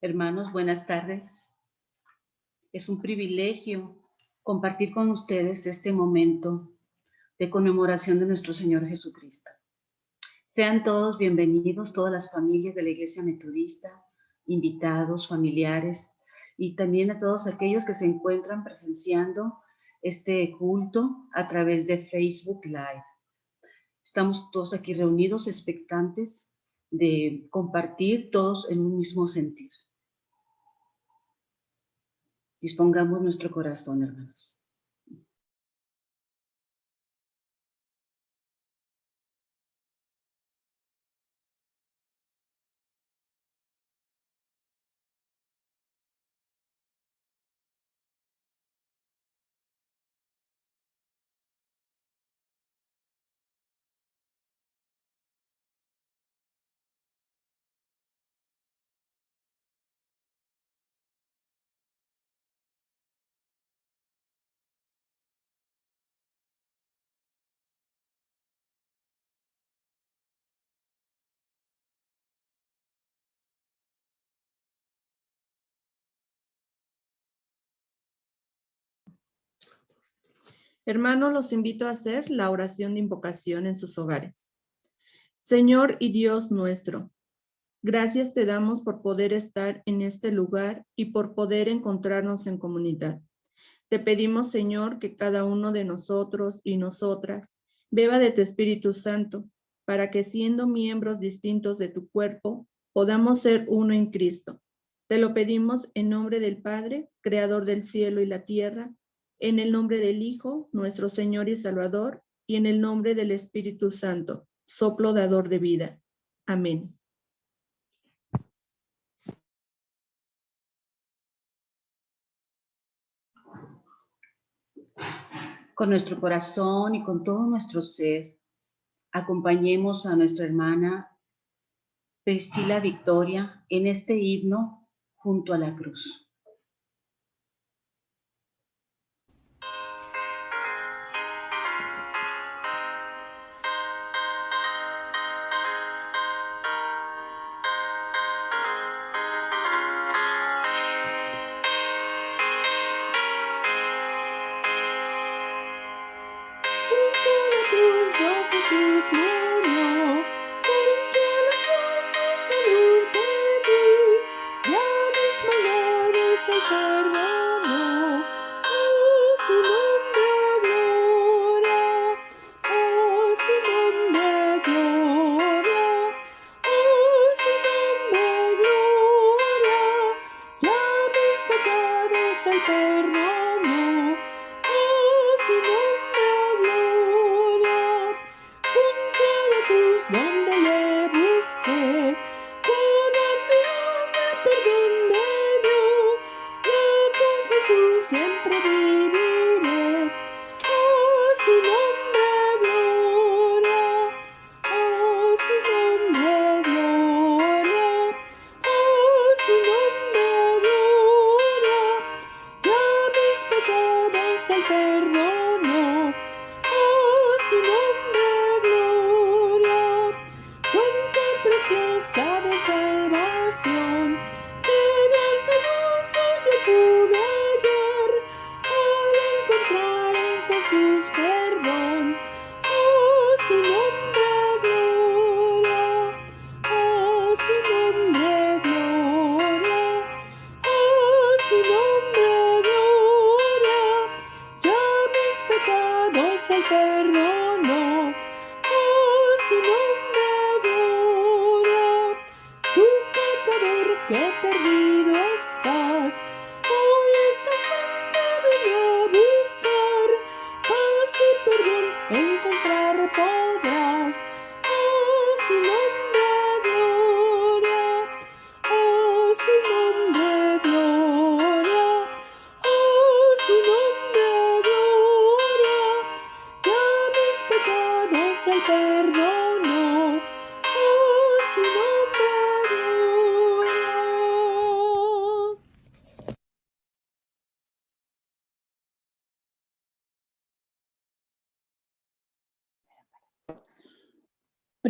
Hermanos, buenas tardes. Es un privilegio compartir con ustedes este momento de conmemoración de nuestro Señor Jesucristo. Sean todos bienvenidos, todas las familias de la Iglesia Metodista, invitados, familiares, y también a todos aquellos que se encuentran presenciando este culto a través de Facebook Live. Estamos todos aquí reunidos, expectantes de compartir todos en un mismo sentir. Dispongamos nuestro corazón, hermanos. Hermanos, los invito a hacer la oración de invocación en sus hogares. Señor y Dios nuestro, gracias te damos por poder estar en este lugar y por poder encontrarnos en comunidad. Te pedimos, Señor, que cada uno de nosotros y nosotras beba de tu Espíritu Santo, para que siendo miembros distintos de tu cuerpo, podamos ser uno en Cristo. Te lo pedimos en nombre del Padre, Creador del cielo y la tierra, en el nombre del Hijo, nuestro Señor y Salvador, y en el nombre del Espíritu Santo, soplo dador de vida. Amén. Con nuestro corazón y con todo nuestro ser, acompañemos a nuestra hermana Priscila Victoria en este himno junto a la cruz.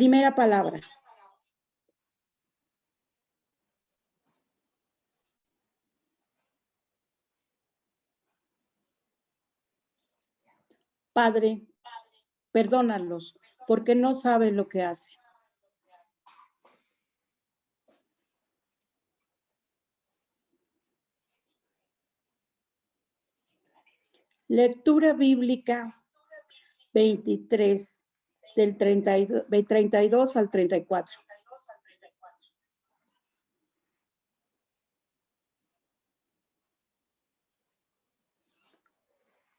Primera palabra. Padre, perdónalos, porque no saben lo que hacen. Lectura bíblica 23, del 32 al 34.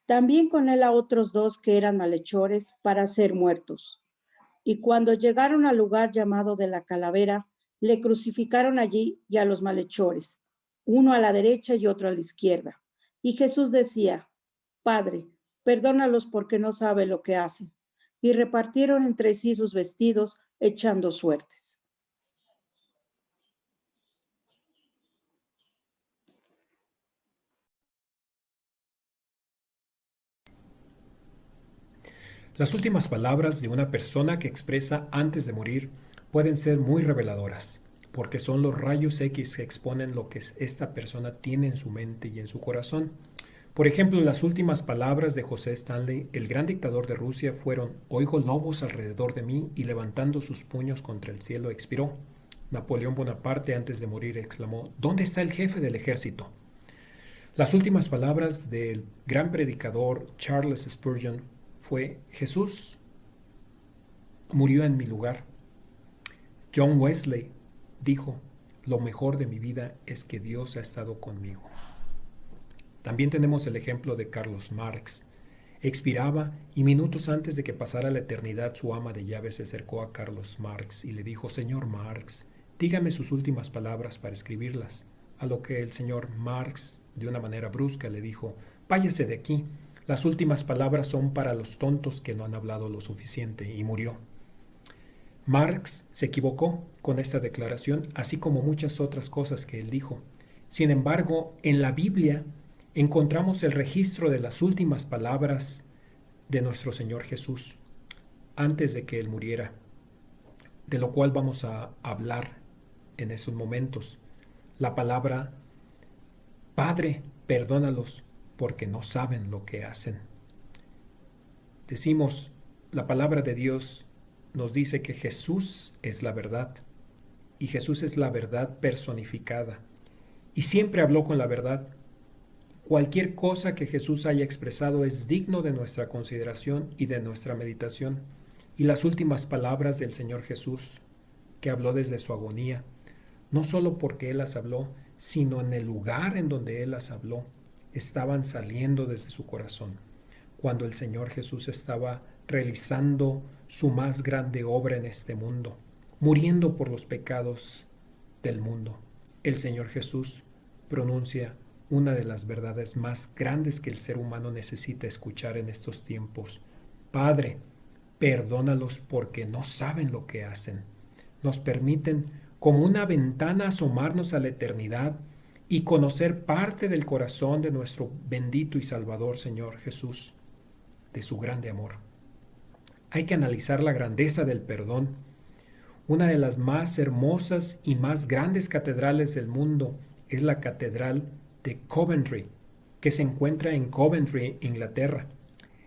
También con él a otros 2 que eran malhechores para ser muertos. Y cuando llegaron al lugar llamado de la Calavera, le crucificaron allí y a los malhechores, uno a la derecha y otro a la izquierda. Y Jesús decía: Padre, perdónalos porque no saben lo que hacen. Y repartieron entre sí sus vestidos, echando suertes. Las últimas palabras de una persona que expresa antes de morir pueden ser muy reveladoras, porque son los rayos X que exponen lo que esta persona tiene en su mente y en su corazón. Por ejemplo, las últimas palabras de José Stanley, el gran dictador de Rusia, fueron: oigo lobos alrededor de mí, y levantando sus puños contra el cielo expiró. Napoleón Bonaparte, antes de morir, exclamó: ¿dónde está el jefe del ejército? Las últimas palabras del gran predicador Charles Spurgeon fue: Jesús murió en mi lugar. John Wesley dijo: lo mejor de mi vida es que Dios ha estado conmigo. También tenemos el ejemplo de Carlos Marx. Expiraba, y minutos antes de que pasara la eternidad, su ama de llaves se acercó a Carlos Marx y le dijo: señor Marx, dígame sus últimas palabras para escribirlas. A lo que el señor Marx, de una manera brusca, le dijo: váyase de aquí, las últimas palabras son para los tontos que no han hablado lo suficiente, y murió. Marx se equivocó con esta declaración, así como muchas otras cosas que él dijo. Sin embargo, en la Biblia encontramos el registro de las últimas palabras de nuestro Señor Jesús antes de que Él muriera, de lo cual vamos a hablar en esos momentos. La palabra: Padre, perdónalos porque no saben lo que hacen. Decimos, la palabra de Dios nos dice que Jesús es la verdad, y Jesús es la verdad personificada, y siempre habló con la verdad. Cualquier cosa que Jesús haya expresado es digno de nuestra consideración y de nuestra meditación. Y las últimas palabras del Señor Jesús, que habló desde su agonía, no solo porque Él las habló, sino en el lugar en donde Él las habló, estaban saliendo desde su corazón. Cuando el Señor Jesús estaba realizando su más grande obra en este mundo, muriendo por los pecados del mundo, el Señor Jesús pronuncia una de las verdades más grandes que el ser humano necesita escuchar en estos tiempos: Padre, perdónalos porque no saben lo que hacen. Nos permiten, como una ventana, asomarnos a la eternidad y conocer parte del corazón de nuestro bendito y salvador Señor Jesús, de su grande amor. Hay que analizar la grandeza del perdón. Una de las más hermosas y más grandes catedrales del mundo es la Catedral de Coventry, que se encuentra en Coventry, Inglaterra.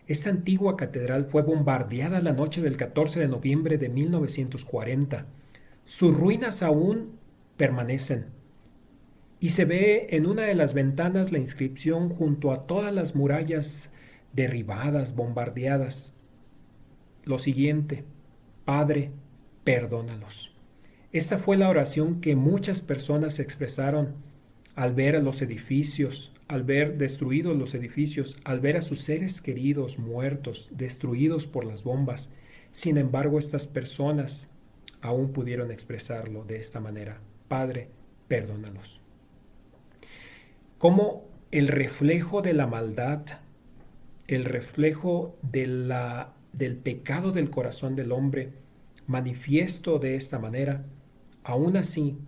Esta antigua catedral fue bombardeada la noche del 14 de noviembre de 1940. Sus ruinas aún permanecen, y se ve en una de las ventanas la inscripción junto a todas las murallas derribadas, bombardeadas: lo siguiente: Padre, perdónalos. Esta fue la oración que muchas personas expresaron al ver a los edificios, al ver destruidos los edificios, al ver a sus seres queridos muertos, destruidos por las bombas. Sin embargo, estas personas aún pudieron expresarlo de esta manera: Padre, perdónalos. Como el reflejo de la maldad, el reflejo del pecado del corazón del hombre, manifiesto de esta manera, aún así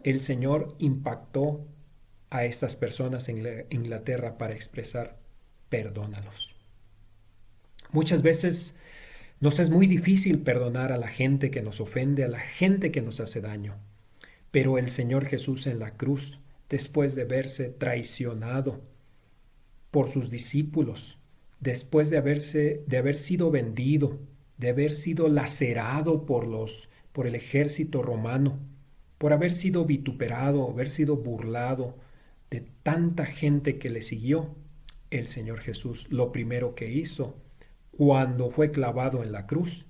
el Señor impactó a estas personas en Inglaterra para expresar: perdónalos. Muchas veces nos es muy difícil perdonar a la gente que nos ofende, a la gente que nos hace daño. Pero el Señor Jesús en la cruz, después de verse traicionado por sus discípulos, después de haber sido vendido, de haber sido lacerado por el ejército romano, por haber sido vituperado, haber sido burlado de tanta gente que le siguió, el Señor Jesús lo primero que hizo cuando fue clavado en la cruz,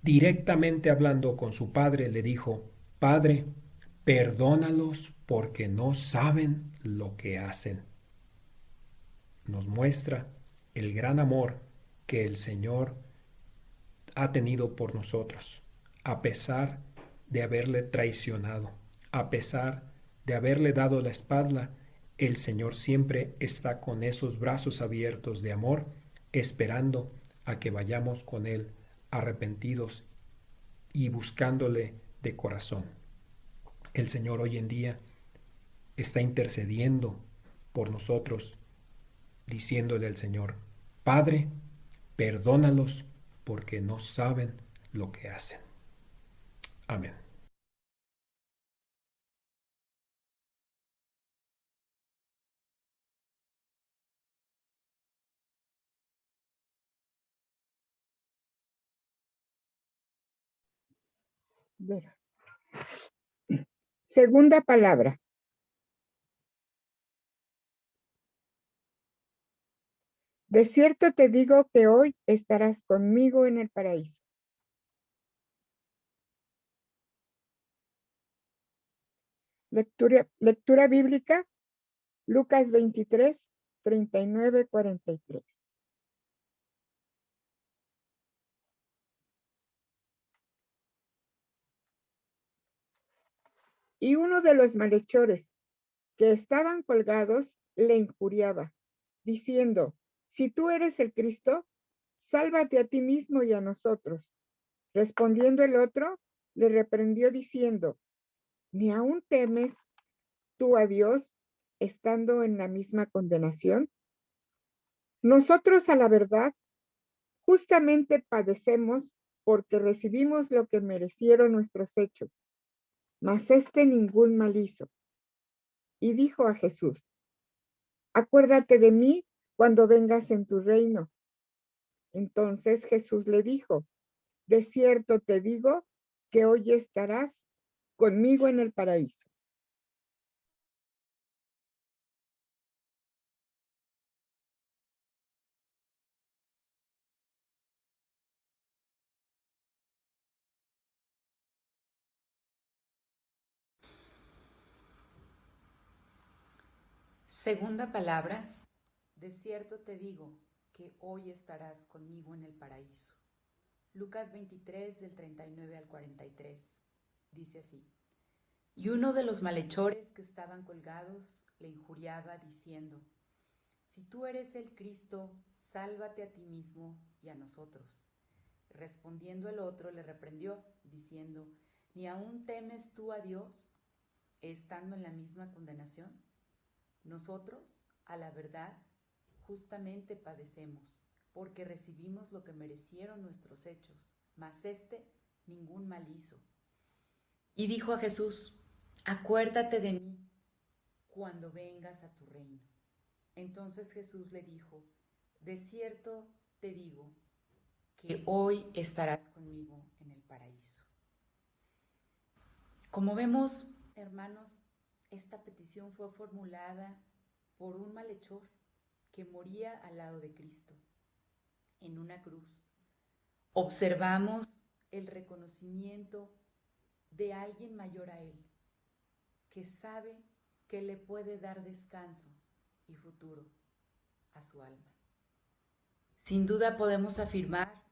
directamente hablando con su Padre, le dijo: Padre, perdónalos porque no saben lo que hacen. Nos muestra el gran amor que el Señor ha tenido por nosotros, a pesar de haberle traicionado, a pesar de haberle dado la espalda. El Señor siempre está con esos brazos abiertos de amor, esperando a que vayamos con Él arrepentidos y buscándole de corazón. El Señor hoy en día está intercediendo por nosotros, diciéndole al Señor: Padre, perdónalos porque no saben lo que hacen. Amén. Ver. Segunda palabra. De cierto te digo que hoy estarás conmigo en el paraíso. Lectura bíblica, Lucas 23, 39, 43. Y uno de los malhechores que estaban colgados le injuriaba, diciendo: si tú eres el Cristo, sálvate a ti mismo y a nosotros. Respondiendo el otro, le reprendió diciendo: ¿ni aún temes tú a Dios estando en la misma condenación? Nosotros, a la verdad, justamente padecemos porque recibimos lo que merecieron nuestros hechos, mas este ningún mal hizo. Y dijo a Jesús: acuérdate de mí cuando vengas en tu reino. Entonces Jesús le dijo: de cierto te digo que hoy estarás conmigo en el paraíso. Segunda palabra, de cierto te digo que hoy estarás conmigo en el paraíso. Lucas 23 del 39 al 43. Dice así: y uno de los malhechores que estaban colgados le injuriaba diciendo: si tú eres el Cristo, sálvate a ti mismo y a nosotros. Respondiendo el otro le reprendió diciendo: ¿ni aún temes tú a Dios estando en la misma condenación? Nosotros, a la verdad, justamente padecemos, porque recibimos lo que merecieron nuestros hechos, mas este ningún mal hizo. Y dijo a Jesús: acuérdate de mí cuando vengas a tu reino. Entonces Jesús le dijo: de cierto te digo que hoy estarás conmigo en el paraíso. Como vemos, hermanos, esta petición fue formulada por un malhechor que moría al lado de Cristo en una cruz. Observamos el reconocimiento de alguien mayor a él, que sabe que le puede dar descanso y futuro a su alma. Sin duda podemos afirmar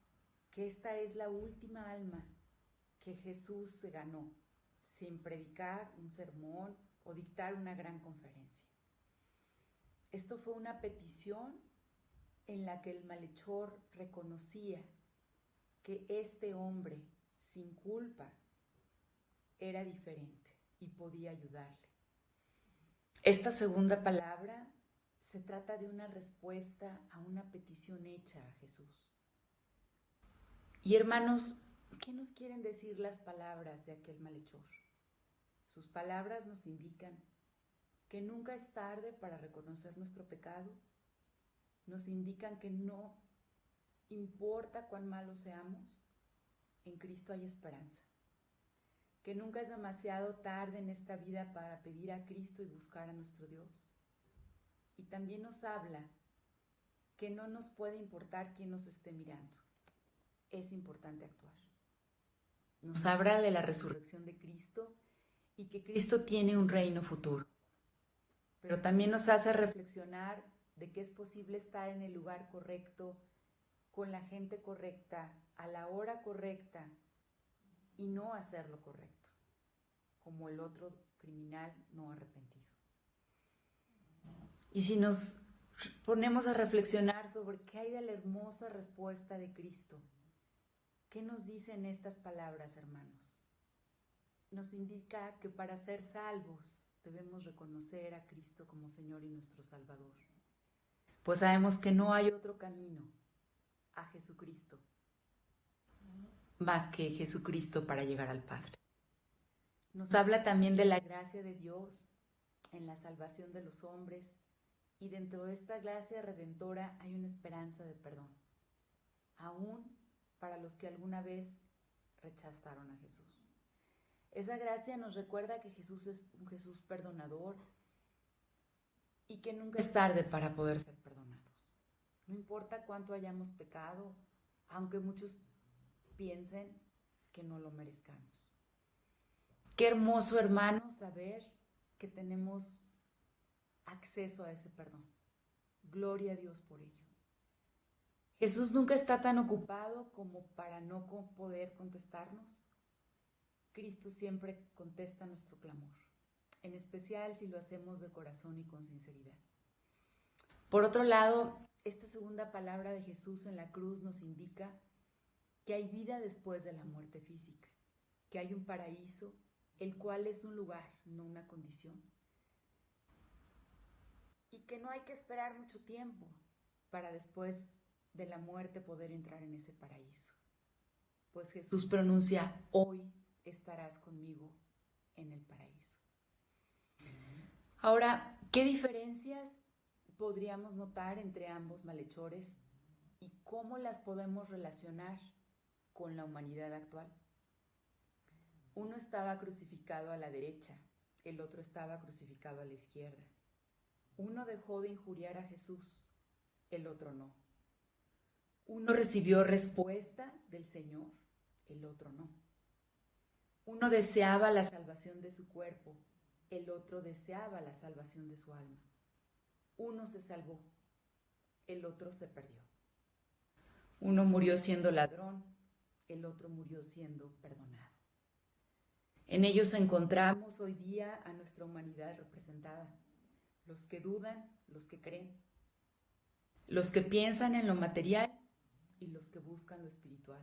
que esta es la última alma que Jesús se ganó, sin predicar un sermón o dictar una gran conferencia. Esto fue una petición en la que el malhechor reconocía que este hombre sin culpa era diferente y podía ayudarle. Esta segunda palabra se trata de una respuesta a una petición hecha a Jesús. Y hermanos, ¿qué nos quieren decir las palabras de aquel malhechor? Sus palabras nos indican que nunca es tarde para reconocer nuestro pecado, nos indican que no importa cuán malos seamos, en Cristo hay esperanza. Que nunca es demasiado tarde en esta vida para pedir a Cristo y buscar a nuestro Dios. Y también nos habla que no nos puede importar quién nos esté mirando. Es importante actuar. Nos habla de la resurrección de Cristo y que Cristo tiene un reino futuro. Pero también nos hace reflexionar de que es posible estar en el lugar correcto, con la gente correcta, a la hora correcta y no hacer lo correcto, como el otro criminal no arrepentido. Y si nos ponemos a reflexionar sobre qué hay de la hermosa respuesta de Cristo, ¿qué nos dicen estas palabras, hermanos? Nos indica que para ser salvos debemos reconocer a Cristo como Señor y nuestro Salvador. Pues sabemos que no hay otro camino a Jesucristo más que Jesucristo para llegar al Padre. Nos habla también de la gracia de Dios en la salvación de los hombres, y dentro de esta gracia redentora hay una esperanza de perdón, aún para los que alguna vez rechazaron a Jesús. Esa gracia nos recuerda que Jesús es un Jesús perdonador y que nunca es tarde para poder ser perdonados. No importa cuánto hayamos pecado, aunque muchos piensen que no lo merezcamos. Qué hermoso, hermano, saber que tenemos acceso a ese perdón. Gloria a Dios por ello. Jesús nunca está tan ocupado como para no poder contestarnos. Cristo siempre contesta nuestro clamor, en especial si lo hacemos de corazón y con sinceridad. Por otro lado, esta segunda palabra de Jesús en la cruz nos indica que hay vida después de la muerte física, que hay un paraíso, el cual es un lugar, no una condición, y que no hay que esperar mucho tiempo para después de la muerte poder entrar en ese paraíso. Pues Jesús pronuncia: hoy estarás conmigo en el paraíso. Ahora, ¿qué diferencias podríamos notar entre ambos malhechores y cómo las podemos relacionar con la humanidad actual? Uno estaba crucificado a la derecha, el otro estaba crucificado a la izquierda. Uno dejó de injuriar a Jesús, el otro no. Uno recibió respuesta del Señor, el otro no. Uno deseaba la salvación de su cuerpo, el otro deseaba la salvación de su alma. Uno se salvó, el otro se perdió. Uno murió siendo ladrón, el otro murió siendo perdonado. En ellos encontramos hoy día a nuestra humanidad representada. Los que dudan, los que creen, los que piensan en lo material y los que buscan lo espiritual,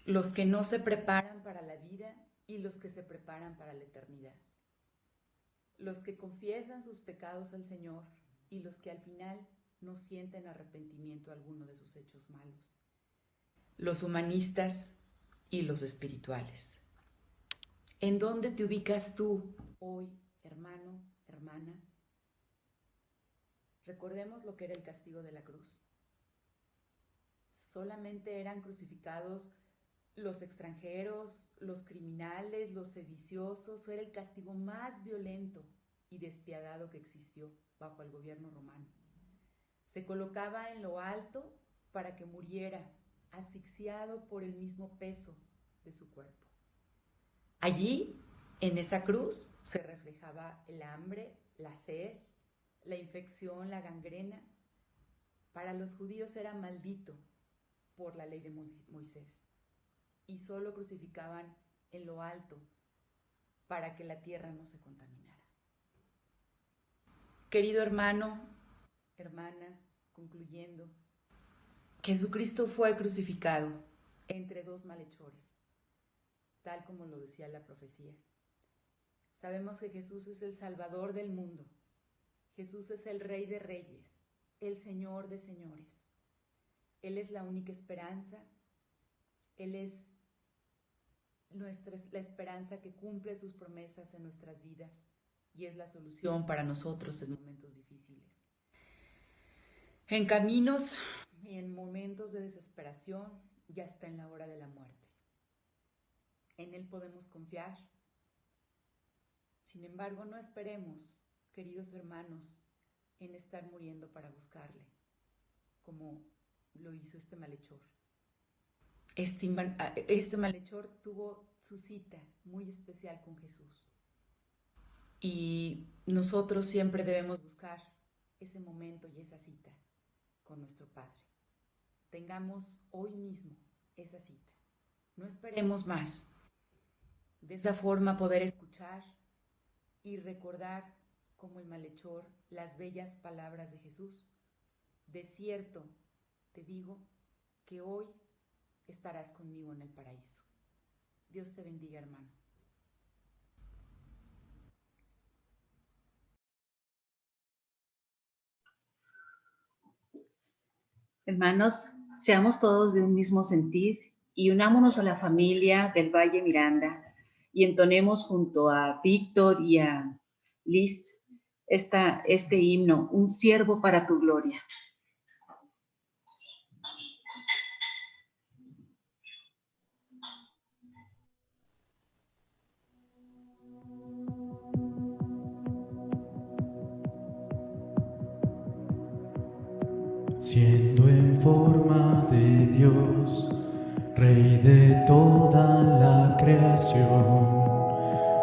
los que no se preparan para la vida y los que se preparan para la eternidad, los que confiesan sus pecados al Señor y los que al final no sienten arrepentimiento alguno de sus hechos malos, los humanistas y los espirituales. ¿En dónde te ubicas tú hoy, hermano, hermana? Recordemos lo que era el castigo de la cruz. Solamente eran crucificados los extranjeros, los criminales, los sediciosos. Era el castigo más violento y despiadado que existió bajo el gobierno romano. Se colocaba en lo alto para que muriera, asfixiado por el mismo peso de su cuerpo. Allí, en esa cruz, se reflejaba el hambre, la sed, la infección, la gangrena. Para los judíos era maldito por la ley de Moisés y solo crucificaban en lo alto para que la tierra no se contaminara. Querido hermano, hermana, concluyendo, Jesucristo fue crucificado entre dos malhechores, tal como lo decía la profecía. Sabemos que Jesús es el Salvador del mundo. Jesús es el Rey de Reyes, el Señor de Señores. Él es la única esperanza. Él es la esperanza que cumple sus promesas en nuestras vidas y es la solución para nosotros en momentos difíciles. En caminos y en momentos de desesperación, ya está en la hora de la muerte. En Él podemos confiar. Sin embargo, no esperemos, queridos hermanos, en estar muriendo para buscarle, como lo hizo este malhechor. Este malhechor tuvo su cita muy especial con Jesús. Y nosotros siempre debemos buscar ese momento y esa cita con nuestro Padre. Tengamos hoy mismo esa cita. No esperemos más. De esa forma poder escuchar y recordar como el malhechor las bellas palabras de Jesús. De cierto te digo que hoy estarás conmigo en el paraíso. Dios te bendiga, hermano. Hermanos, seamos todos de un mismo sentir y unámonos a la familia del Valle Miranda y entonemos junto a Víctor y a Liz este himno, Un siervo para tu gloria. Siendo en forma de Dios, Rey de toda la creación,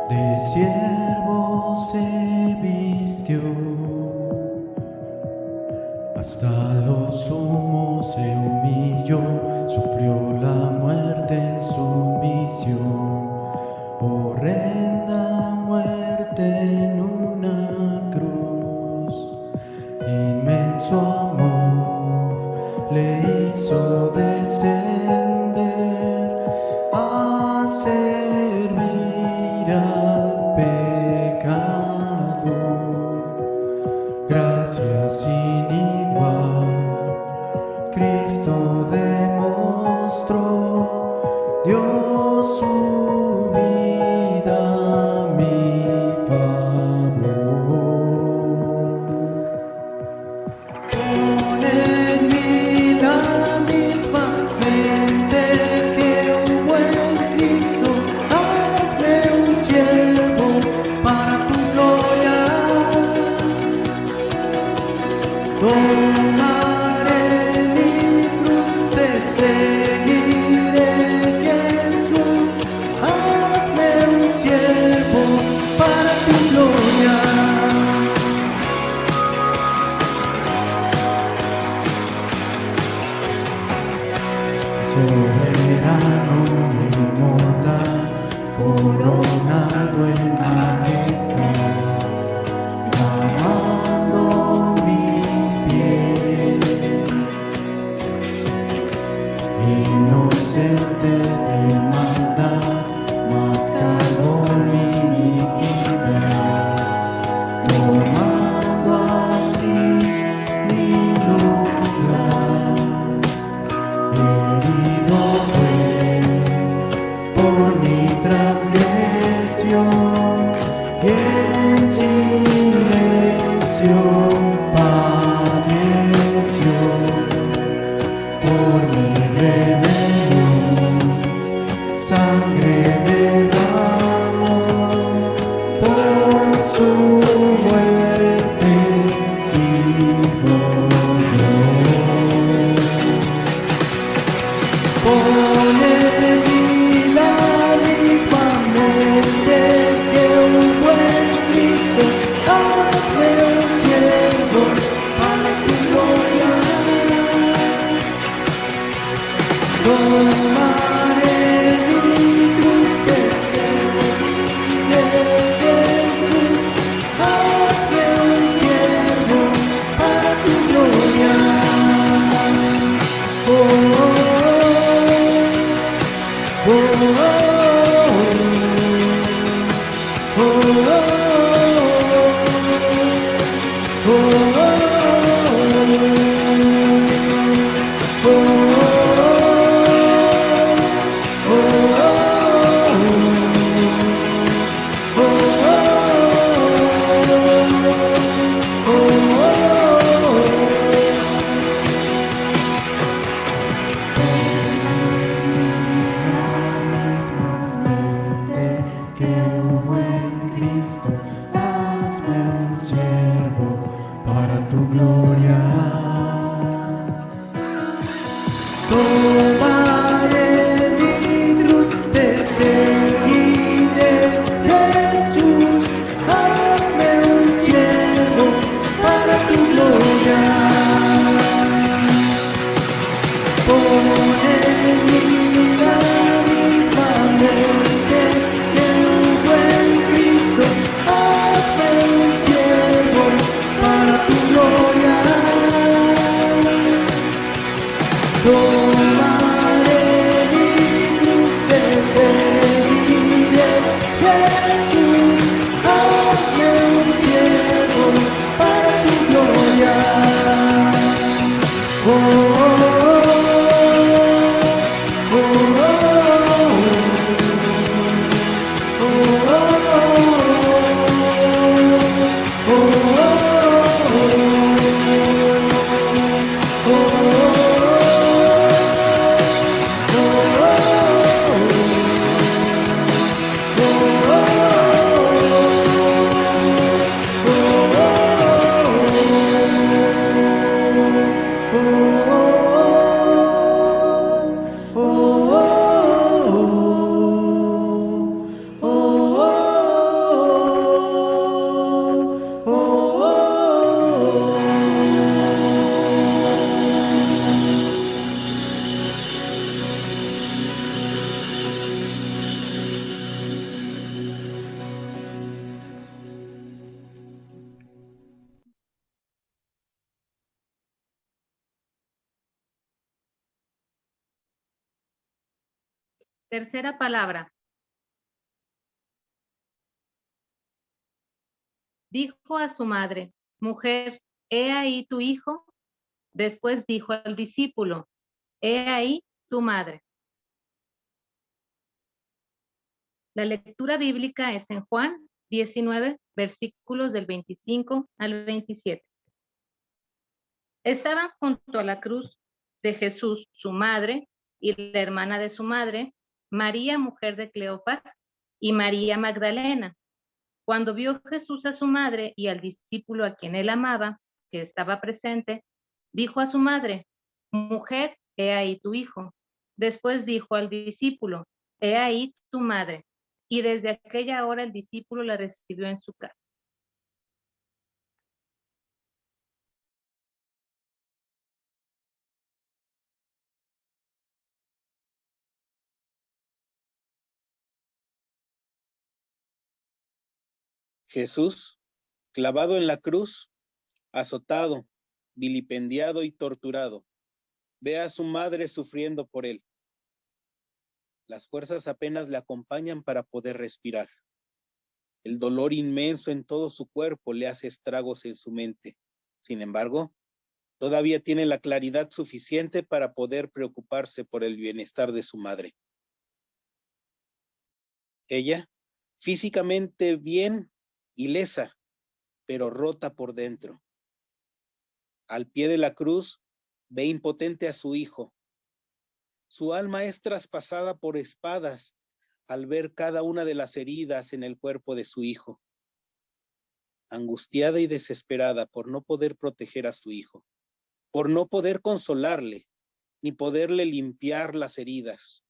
de siervo se vistió, hasta lo sumo se humilló, sufrió la muerte en sumisión, horrenda muerte en una cruz, inmenso amor le hizo descender a servir al pecador. Gracias sin igual, Cristo demostró, dio su vida a mi favor. Tomaré mi cruz, te seguiré, Jesús, hazme un siervo para tu gloria. Soberano inmortal, coronado en majestad, lavando mis pies, inocente de maldad, mas cargó mi iniquidad, tomando así mi lugar. Herido fue por mi transgresión y en silencio padeció por mi rebelión, sangre derramó por su muerte vivo yo. Pone en mí la misma mente que un buen Cristo, hazme un siervo para tu gloria. Tomaré mi cruz, te seguiré, Jesús, hazme un siervo para tu gloria. Oh, oh, oh, oh, oh, oh, oh, oh, Tercera palabra. Dijo a su madre, mujer, he ahí tu hijo. Después dijo al discípulo, he ahí tu madre. La lectura bíblica es en Juan 19, versículos del 25 al 27. Estaban junto a la cruz de Jesús, su madre, y la hermana de su madre, María, mujer de Cleofas, y María Magdalena. Cuando vio Jesús a su madre y al discípulo a quien él amaba, que estaba presente, dijo a su madre, mujer, he ahí tu hijo. Después dijo al discípulo, he ahí tu madre. Y desde aquella hora el discípulo la recibió en su casa. Jesús, clavado en la cruz, azotado, vilipendiado y torturado, ve a su madre sufriendo por él. Las fuerzas apenas le acompañan para poder respirar. El dolor inmenso en todo su cuerpo le hace estragos en su mente. Sin embargo, todavía tiene la claridad suficiente para poder preocuparse por el bienestar de su madre. Ella, físicamente bien, ilesa, pero rota por dentro. Al pie de la cruz, ve impotente a su hijo. Su alma es traspasada por espadas al ver cada una de las heridas en el cuerpo de su hijo. Angustiada y desesperada por no poder proteger a su hijo, por no poder consolarle, ni poderle limpiar las heridas.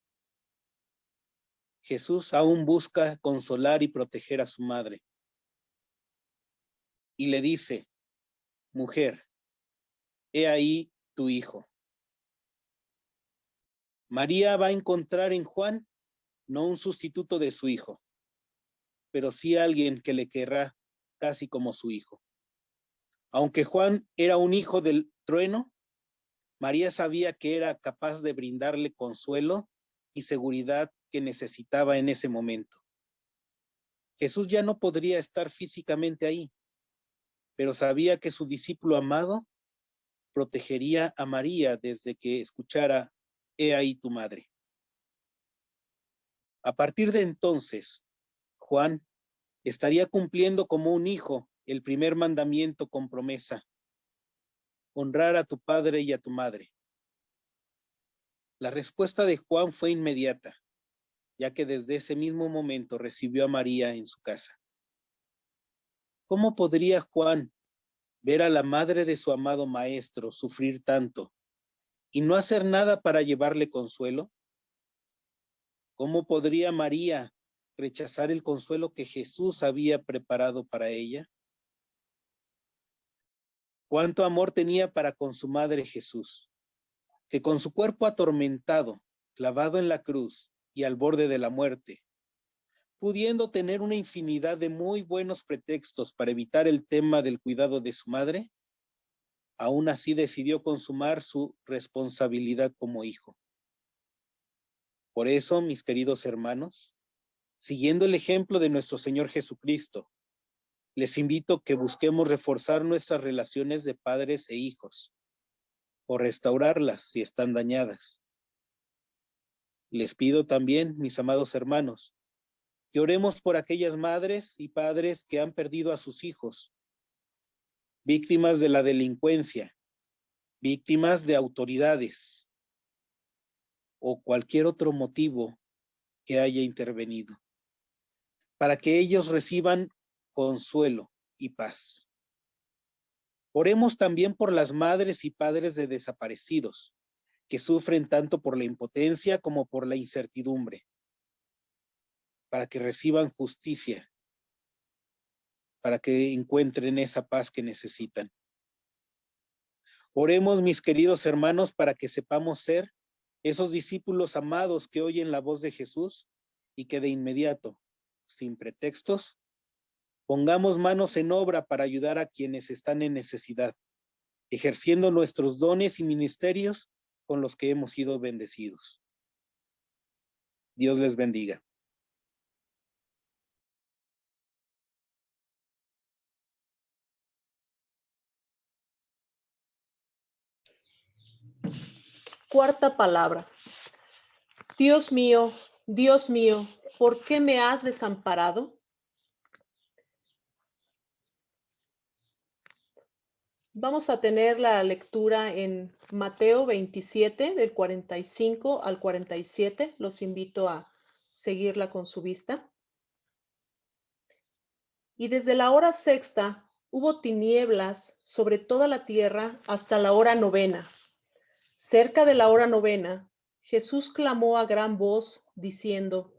Jesús aún busca consolar y proteger a su madre. Y le dice, mujer, he ahí tu hijo. María va a encontrar en Juan no un sustituto de su hijo, pero sí alguien que le querrá casi como su hijo. Aunque Juan era un hijo del trueno, María sabía que era capaz de brindarle consuelo y seguridad que necesitaba en ese momento. Jesús ya no podría estar físicamente ahí, pero sabía que su discípulo amado protegería a María desde que escuchara, he ahí tu madre. A partir de entonces, Juan estaría cumpliendo como un hijo el primer mandamiento con promesa: honrar a tu padre y a tu madre. La respuesta de Juan fue inmediata, ya que desde ese mismo momento recibió a María en su casa. ¿Cómo podría Juan ver a la madre de su amado maestro sufrir tanto y no hacer nada para llevarle consuelo? ¿Cómo podría María rechazar el consuelo que Jesús había preparado para ella? ¿Cuánto amor tenía para con su madre Jesús, que con su cuerpo atormentado, clavado en la cruz y al borde de la muerte, pudiendo tener una infinidad de muy buenos pretextos para evitar el tema del cuidado de su madre, aún así decidió consumar su responsabilidad como hijo? Por eso, mis queridos hermanos, siguiendo el ejemplo de nuestro Señor Jesucristo, les invito a que busquemos reforzar nuestras relaciones de padres e hijos, o restaurarlas si están dañadas. Les pido también, mis amados hermanos, que oremos por aquellas madres y padres que han perdido a sus hijos, víctimas de la delincuencia, víctimas de autoridades o cualquier otro motivo que haya intervenido, para que ellos reciban consuelo y paz. Oremos también por las madres y padres de desaparecidos, que sufren tanto por la impotencia como por la incertidumbre, para que reciban justicia, para que encuentren esa paz que necesitan. Oremos, mis queridos hermanos, para que sepamos ser esos discípulos amados que oyen la voz de Jesús y que de inmediato, sin pretextos, pongamos manos en obra para ayudar a quienes están en necesidad, ejerciendo nuestros dones y ministerios con los que hemos sido bendecidos. Dios les bendiga. Cuarta palabra. Dios mío, ¿por qué me has desamparado? Vamos a tener la lectura en Mateo 27, del 45 al 47. Los invito a seguirla con su vista. Y desde la hora sexta hubo tinieblas sobre toda la tierra hasta la hora novena. Cerca de la hora novena, Jesús clamó a gran voz, diciendo,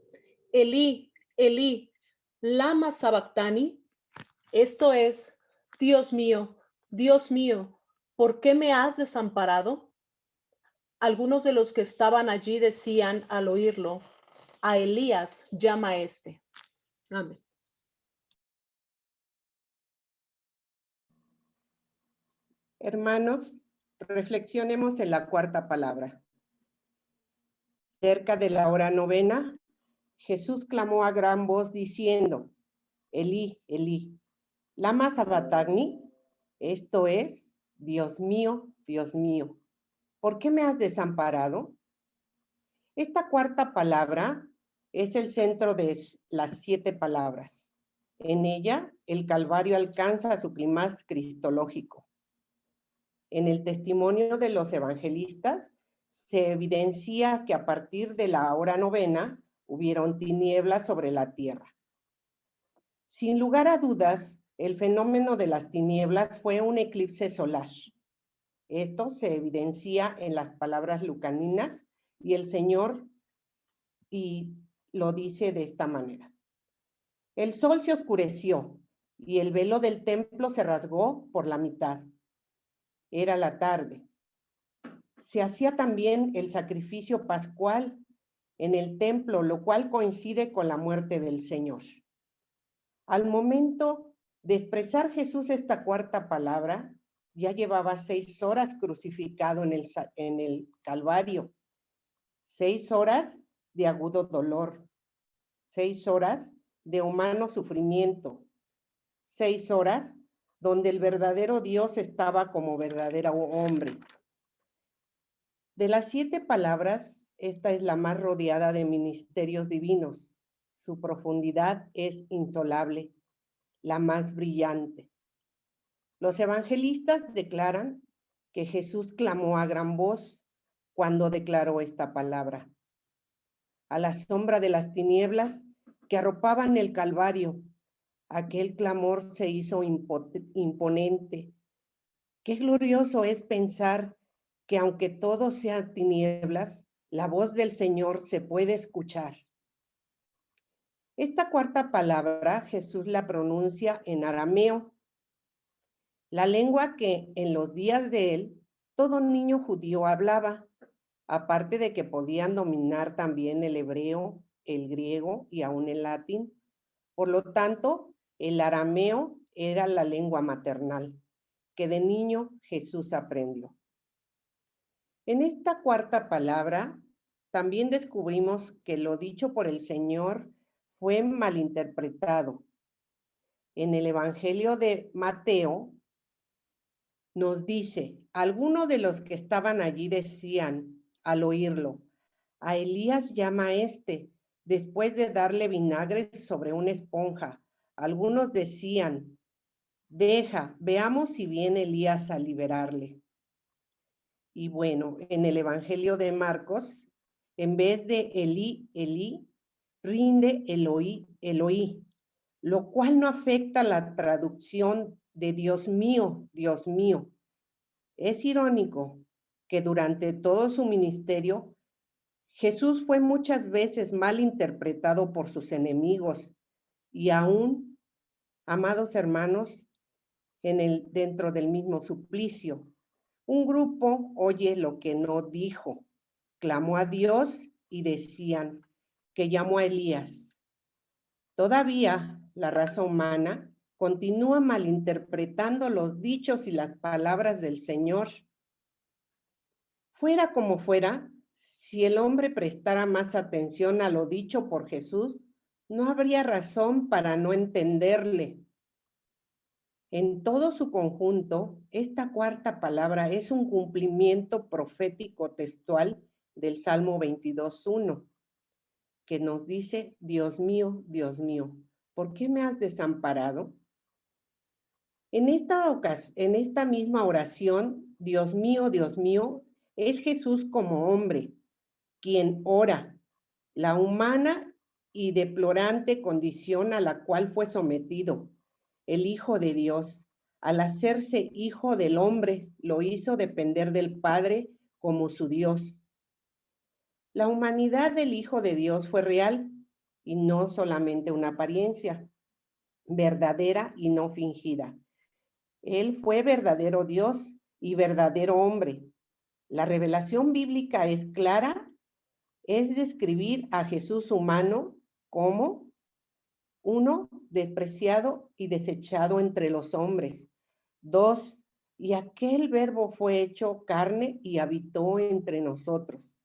Elí, Elí, lama sabactani. Esto es, Dios mío, ¿por qué me has desamparado? Algunos de los que estaban allí decían al oírlo, a Elías llama este. Amén. Hermanos, reflexionemos en la cuarta palabra. Cerca de la hora novena, Jesús clamó a gran voz diciendo, Elí, Elí, lama sabactani. Esto es, Dios mío, ¿por qué me has desamparado? Esta cuarta palabra es el centro de las 7 palabras. En ella, el Calvario alcanza su clímax cristológico. En el testimonio de los evangelistas, se evidencia que a partir de la hora novena hubieron tinieblas sobre la tierra. Sin lugar a dudas, el fenómeno de las tinieblas fue un eclipse solar. Esto se evidencia en las palabras lucaninas y el Señor lo dice de esta manera. El sol se oscureció y el velo del templo se rasgó por la mitad. Era la tarde. Se hacía también el sacrificio pascual en el templo, lo cual coincide con la muerte del Señor. Al momento de expresar Jesús esta cuarta palabra, ya llevaba 6 horas crucificado en el Calvario, 6 horas de agudo dolor, 6 horas de humano sufrimiento, 6 horas donde el verdadero Dios estaba como verdadero hombre. De las 7 palabras, esta es la más rodeada de misterios divinos. Su profundidad es insolable, la más brillante. Los evangelistas declaran que Jesús clamó a gran voz cuando declaró esta palabra. A la sombra de las tinieblas que arropaban el Calvario, aquel clamor se hizo imponente. Qué glorioso es pensar que aunque todo sea tinieblas, la voz del Señor se puede escuchar. Esta cuarta palabra Jesús la pronuncia en arameo, la lengua que en los días de él todo niño judío hablaba, aparte de que podían dominar también el hebreo, el griego y aún el latín. Por lo tanto, el arameo era la lengua maternal, que de niño Jesús aprendió. En esta cuarta palabra, también descubrimos que lo dicho por el Señor fue malinterpretado. En el Evangelio de Mateo, nos dice, algunos de los que estaban allí decían, al oírlo, a Elías llama este, después de darle vinagre sobre una esponja. Algunos decían, veamos si viene Elías a liberarle. Y bueno, en el Evangelio de Marcos, en vez de Elí, Elí, rinde Eloí, Eloí, lo cual no afecta la traducción de Dios mío, Dios mío. Es irónico que durante todo su ministerio, Jesús fue muchas veces mal interpretado por sus enemigos y aún, amados hermanos, dentro del mismo suplicio. Un grupo oye lo que no dijo, clamó a Dios y decían que llamó a Elías. Todavía la raza humana continúa malinterpretando los dichos y las palabras del Señor. Fuera como fuera, Si el hombre prestara más atención a lo dicho por Jesús, no habría razón para no entenderle. En todo su conjunto, esta cuarta palabra es un cumplimiento profético textual del Salmo 22:1, que nos dice: Dios mío, ¿por qué me has desamparado? En esta misma oración, Dios mío, es Jesús como hombre, quien ora, la humana y deplorante condición a la cual fue sometido. El Hijo de Dios, al hacerse hijo del hombre, lo hizo depender del Padre como su Dios. La humanidad del Hijo de Dios fue real y no solamente una apariencia, verdadera y no fingida. Él fue verdadero Dios y verdadero hombre. La revelación bíblica es clara, es describir a Jesús humano como 1, despreciado y desechado entre los hombres. 2, y aquel verbo fue hecho carne y habitó entre nosotros.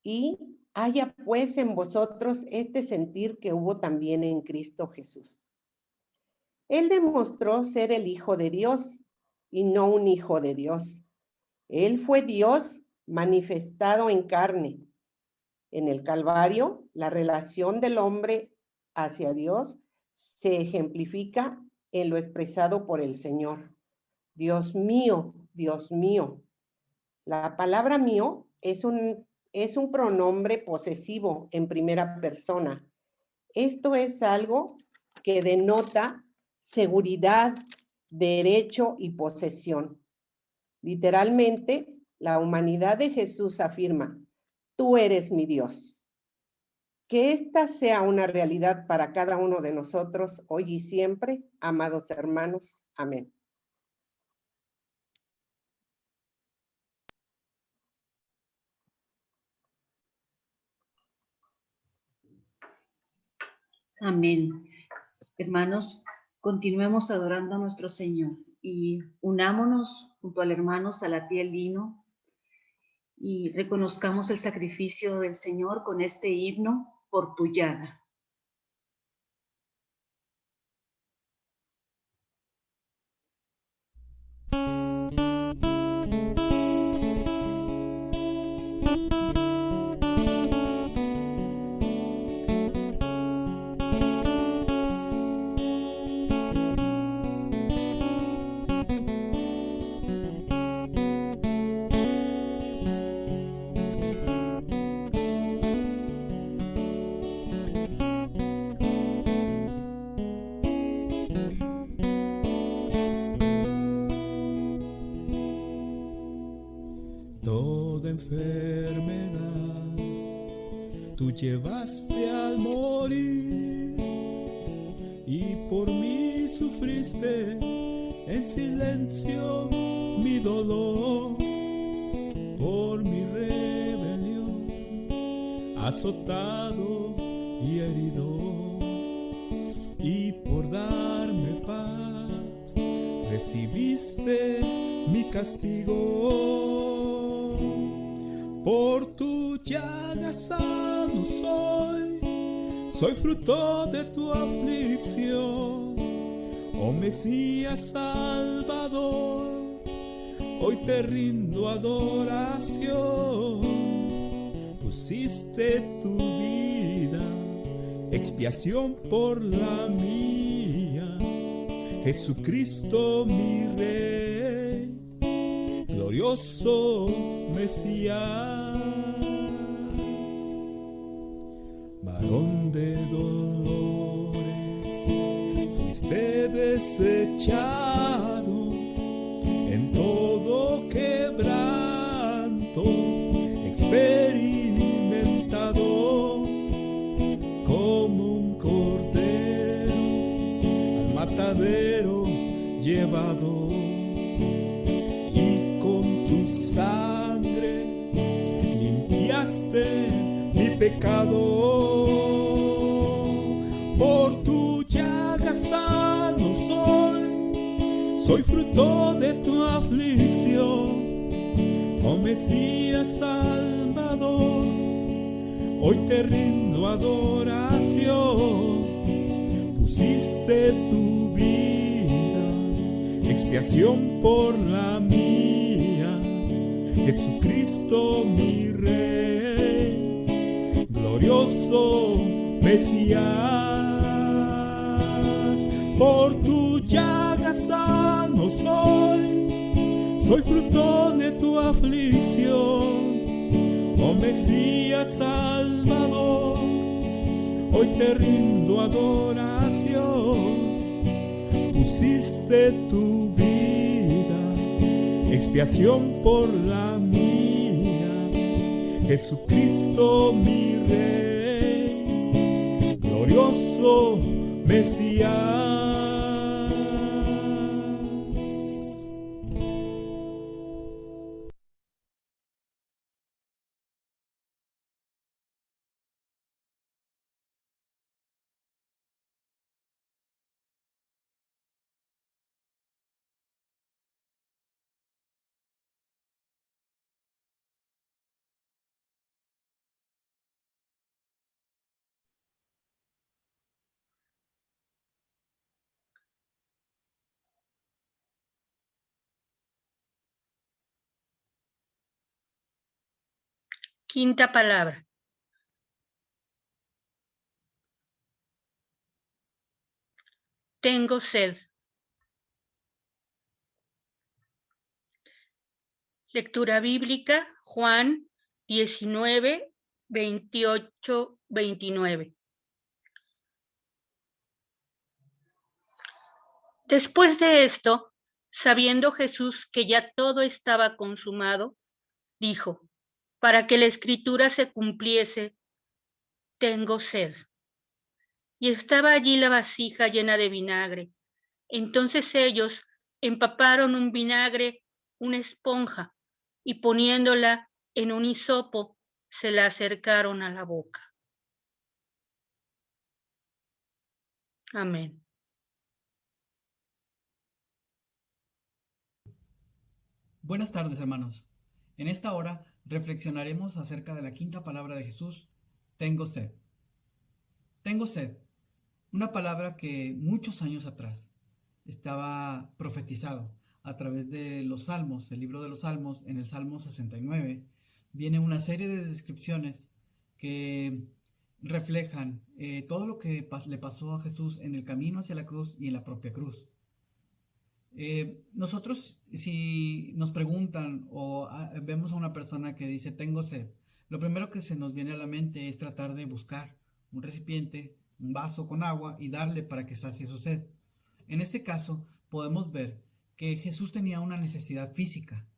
Y haya pues en vosotros este sentir que hubo también en Cristo Jesús. Él demostró ser el Hijo de Dios y no un hijo de Dios. Él fue Dios manifestado en carne. En el Calvario, la relación del hombre hacia Dios se ejemplifica en lo expresado por el Señor. Dios mío, Dios mío. La palabra mío es un pronombre posesivo en primera persona. Esto es algo que denota seguridad, derecho y posesión. Literalmente, la humanidad de Jesús afirma: tú eres mi Dios. Que esta sea una realidad para cada uno de nosotros hoy y siempre, amados hermanos. Amén. Amén. Hermanos, continuemos adorando a nuestro Señor y unámonos junto al hermano Salatiel Lino y reconozcamos el sacrificio del Señor con este himno: por tu llaga. Toda enfermedad tú llevaste al morir y por mí sufriste en silencio mi dolor. Por mi rebelión azotado y herido, y por darme paz recibiste mi castigo. Por tu llaga sano soy fruto de tu aflicción. Oh Mesías Salvador, hoy te rindo adoración. Pusiste tu vida, expiación por la mía. Jesucristo mi Rey, glorioso Mesías. Varón de dolores, fuiste desechado en todo quebranto, experimentado como un cordero al matadero llevado, y con tu sangre limpiaste mi pecado. Por tu llaga sano soy fruto de tu aflicción. Oh Mesías Salvador, hoy te rindo adoración. Pusiste tu vida, expiación por la mía. Jesucristo mi Rey, glorioso Mesías. Por tu llaga sano soy fruto de tu aflicción. Oh Mesías Salvador, hoy te rindo adoración. Pusiste tu vida, expiación por la mía. Jesucristo mi Rey, glorioso Mesías. Quinta palabra. Tengo sed. Lectura bíblica, Juan 19, 28, 29. Después de esto, sabiendo Jesús que ya todo estaba consumado, dijo, para que la escritura se cumpliese, tengo sed. Y estaba allí la vasija llena de vinagre. Entonces ellos empaparon un vinagre, una esponja, y poniéndola en un hisopo, se la acercaron a la boca. Amén. Buenas tardes, hermanos. En esta hora reflexionaremos acerca de la quinta palabra de Jesús, tengo sed. Tengo sed, una palabra que muchos años atrás estaba profetizado a través de los Salmos, el libro de los Salmos, en el Salmo 69, viene una serie de descripciones que reflejan todo lo que le pasó a Jesús en el camino hacia la cruz y en la propia cruz. Nosotros, si nos preguntan o vemos a una persona que dice tengo sed, lo primero que se nos viene a la mente es tratar de buscar un recipiente, un vaso con agua y darle para que sacie su sed. En este caso, podemos ver que Jesús tenía una necesidad física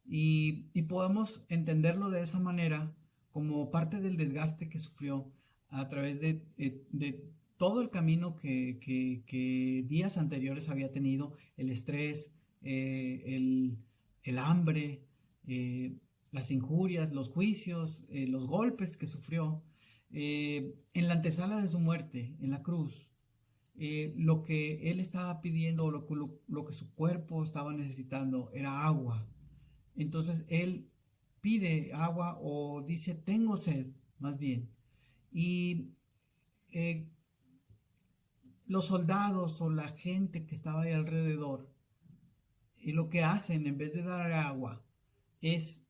y podemos entenderlo de esa manera como parte del desgaste que sufrió a través de todo el camino que días anteriores había tenido, el estrés, el hambre, las injurias, los juicios, los golpes que sufrió. En la antesala de su muerte, en la cruz, lo que él estaba pidiendo, lo que su cuerpo estaba necesitando era agua. Entonces él pide agua o dice tengo sed, más bien. Y los soldados o la gente que estaba ahí alrededor, y lo que hacen en vez de dar agua es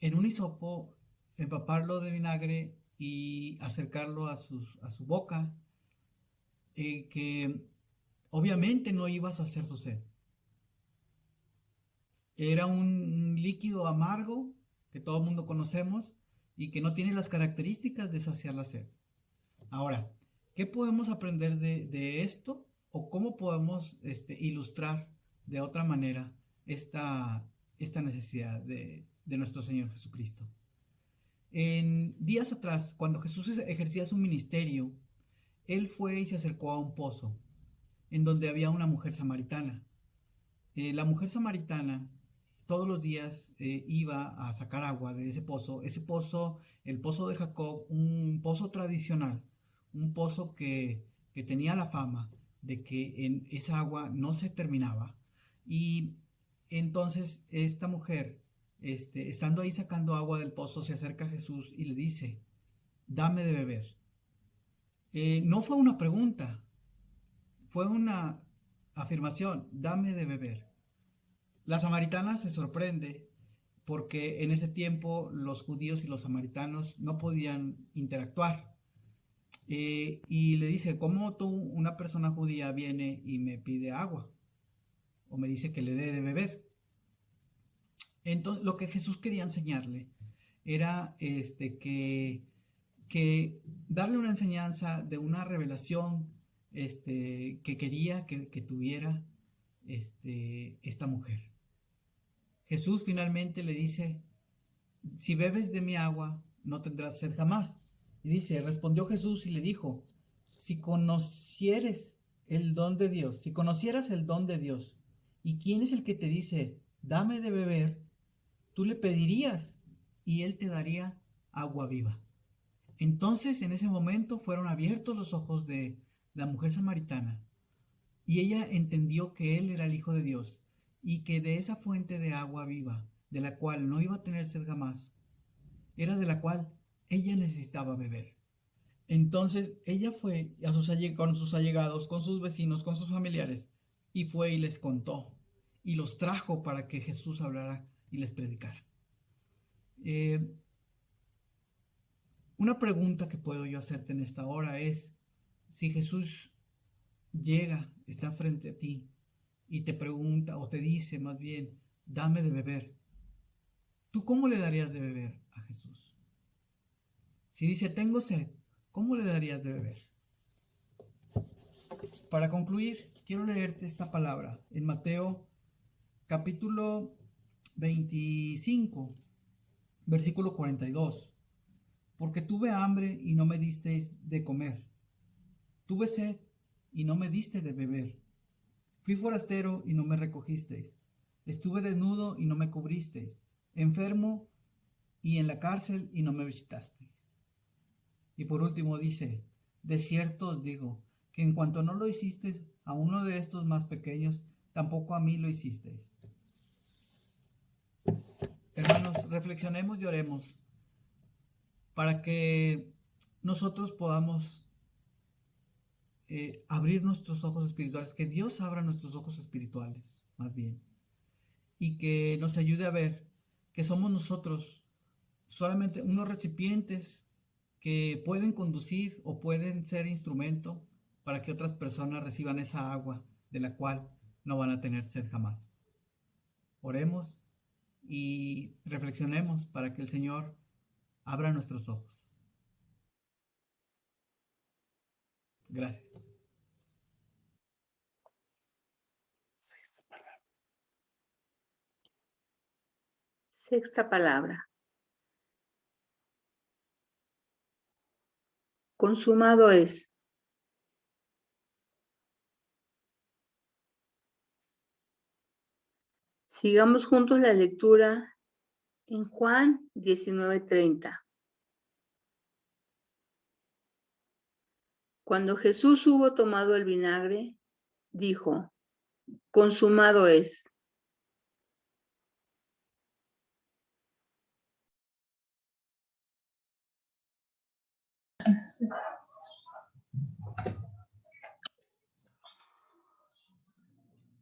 en un hisopo empaparlo de vinagre y acercarlo a su boca, que obviamente no iba a saciar su sed. Era un líquido amargo que todo el mundo conocemos y que no tiene las características de saciar la sed. Ahora, ¿qué podemos aprender de esto? ¿O cómo podemos ilustrar de otra manera esta necesidad de nuestro Señor Jesucristo? En días atrás, cuando Jesús ejercía su ministerio, Él fue y se acercó a un pozo en donde había una mujer samaritana. La mujer samaritana todos los días iba a sacar agua de ese pozo. Ese pozo, el pozo de Jacob, un pozo tradicional, un pozo que tenía la fama de que en esa agua no se terminaba. Y entonces esta mujer estando ahí sacando agua del pozo, se acerca a Jesús y le dice, dame de beber. No fue una pregunta, fue una afirmación, dame de beber. La samaritana se sorprende porque en ese tiempo los judíos y los samaritanos no podían interactuar. Y le dice, ¿cómo tú, una persona judía, viene y me pide agua? O me dice que le dé de beber. Entonces, lo que Jesús quería enseñarle era que darle una enseñanza de una revelación que quería que tuviera esta mujer. Jesús finalmente le dice, si bebes de mi agua, no tendrás sed jamás. Y dice, respondió Jesús y le dijo, si conocieras el don de Dios, ¿y quién es el que te dice, dame de beber? Tú le pedirías y él te daría agua viva. Entonces, en ese momento fueron abiertos los ojos de la mujer samaritana y ella entendió que él era el Hijo de Dios y que de esa fuente de agua viva, de la cual no iba a tener sed jamás, era de la cual ella necesitaba beber. Entonces ella fue con sus allegados, con sus vecinos, con sus familiares, y fue y les contó, y los trajo para que Jesús hablara y les predicara. Una pregunta que puedo yo hacerte en esta hora es, si Jesús llega, está frente a ti, y te pregunta, o te dice más bien, dame de beber, ¿tú cómo le darías de beber a Jesús? Si dice, tengo sed, ¿cómo le darías de beber? Para concluir, quiero leerte esta palabra en Mateo capítulo 25, versículo 42. Porque tuve hambre y no me disteis de comer. Tuve sed y no me diste de beber. Fui forastero y no me recogisteis. Estuve desnudo y no me cubristeis. Enfermo y en la cárcel y no me visitasteis. Y por último dice, de cierto os digo, que en cuanto no lo hicisteis a uno de estos más pequeños, tampoco a mí lo hicisteis. Hermanos, reflexionemos y oremos para que nosotros podamos abrir nuestros ojos espirituales, que Dios abra nuestros ojos espirituales, más bien, y que nos ayude a ver que somos nosotros solamente unos recipientes que pueden conducir o pueden ser instrumento para que otras personas reciban esa agua de la cual no van a tener sed jamás. Oremos y reflexionemos para que el Señor abra nuestros ojos. Gracias. Sexta palabra. Consumado es. Sigamos juntos la lectura en Juan 19:30. Cuando Jesús hubo tomado el vinagre, dijo, consumado es.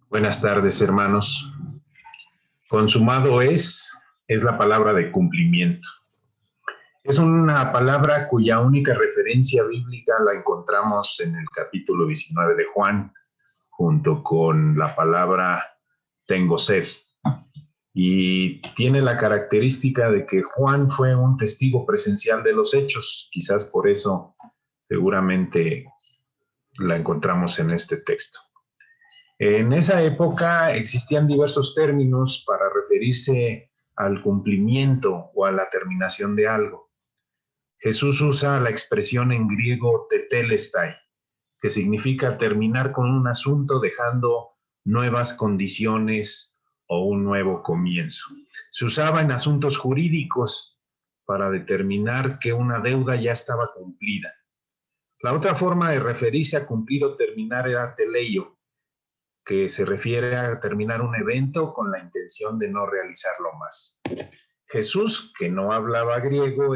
Buenas tardes, hermanos. Consumado es la palabra de cumplimiento. Es una palabra cuya única referencia bíblica la encontramos en el capítulo 19 de Juan, junto con la palabra tengo sed. Y tiene la característica de que Juan fue un testigo presencial de los hechos. Quizás por eso seguramente la encontramos en este texto. En esa época existían diversos términos para referirse al cumplimiento o a la terminación de algo. Jesús usa la expresión en griego tetelestai, que significa terminar con un asunto dejando nuevas condiciones o un nuevo comienzo. Se usaba en asuntos jurídicos para determinar que una deuda ya estaba cumplida. La otra forma de referirse a cumplir o terminar era teleio, que se refiere a terminar un evento con la intención de no realizarlo más. Jesús, que no hablaba griego,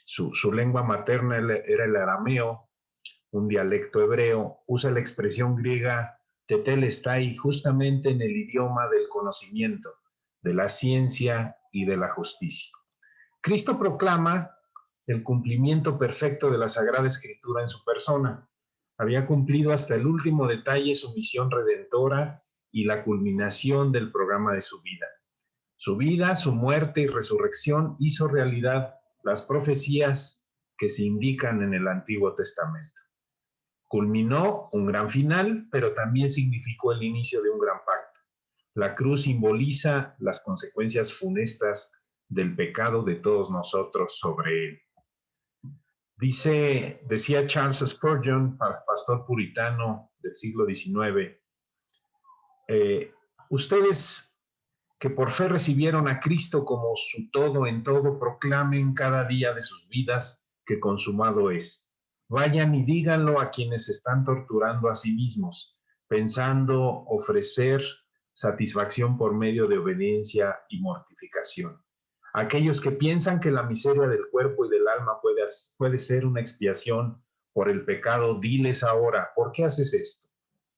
su lengua materna era el arameo, un dialecto hebreo, usa la expresión griega tetelestai justamente en el idioma del conocimiento, de la ciencia y de la justicia. Cristo proclama el cumplimiento perfecto de la Sagrada Escritura en su persona. Había cumplido hasta el último detalle su misión redentora y la culminación del programa de su vida. Su vida, su muerte y resurrección hizo realidad las profecías que se indican en el Antiguo Testamento. Culminó un gran final, pero también significó el inicio de un gran pacto. La cruz simboliza las consecuencias funestas del pecado de todos nosotros sobre él. Decía Charles Spurgeon, pastor puritano del siglo XIX, ustedes que por fe recibieron a Cristo como su todo en todo, proclamen cada día de sus vidas que consumado es. Vayan y díganlo a quienes están torturando a sí mismos, pensando ofrecer satisfacción por medio de obediencia y mortificación. Aquellos que piensan que la miseria del cuerpo y del alma puede ser una expiación por el pecado, diles ahora, ¿por qué haces esto?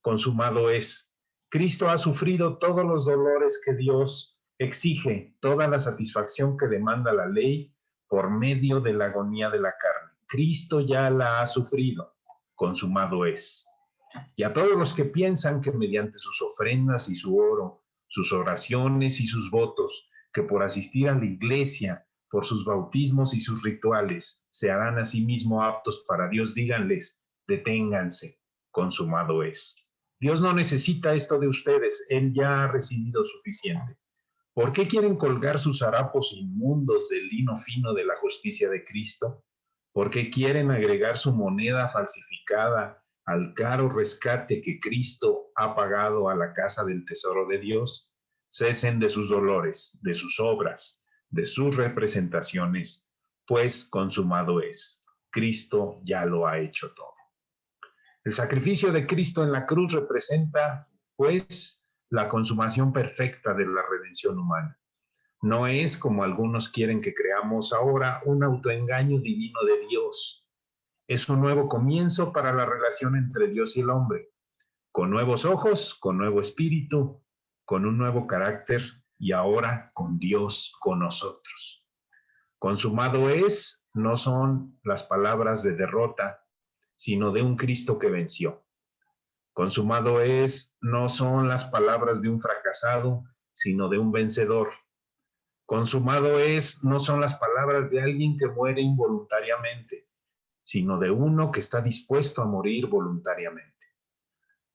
Consumado es. Cristo ha sufrido todos los dolores que Dios exige, toda la satisfacción que demanda la ley por medio de la agonía de la carne. Cristo ya la ha sufrido, consumado es. Y a todos los que piensan que mediante sus ofrendas y su oro, sus oraciones y sus votos, que por asistir a la iglesia, por sus bautismos y sus rituales, se harán a sí mismos aptos para Dios, díganles, deténganse, consumado es. Dios no necesita esto de ustedes, Él ya ha recibido suficiente. ¿Por qué quieren colgar sus harapos inmundos del lino fino de la justicia de Cristo? ¿Por qué quieren agregar su moneda falsificada al caro rescate que Cristo ha pagado a la casa del tesoro de Dios? Cesen de sus dolores, de sus obras, de sus representaciones, pues consumado es. Cristo ya lo ha hecho todo. El sacrificio de Cristo en la cruz representa, pues, la consumación perfecta de la redención humana. No es, como algunos quieren que creamos ahora, un autoengaño divino de Dios. Es un nuevo comienzo para la relación entre Dios y el hombre, con nuevos ojos, con nuevo espíritu, con un nuevo carácter y ahora con Dios con nosotros. Consumado es, no son las palabras de derrota, sino de un Cristo que venció. Consumado es, no son las palabras de un fracasado, sino de un vencedor. Consumado es, no son las palabras de alguien que muere involuntariamente, sino de uno que está dispuesto a morir voluntariamente.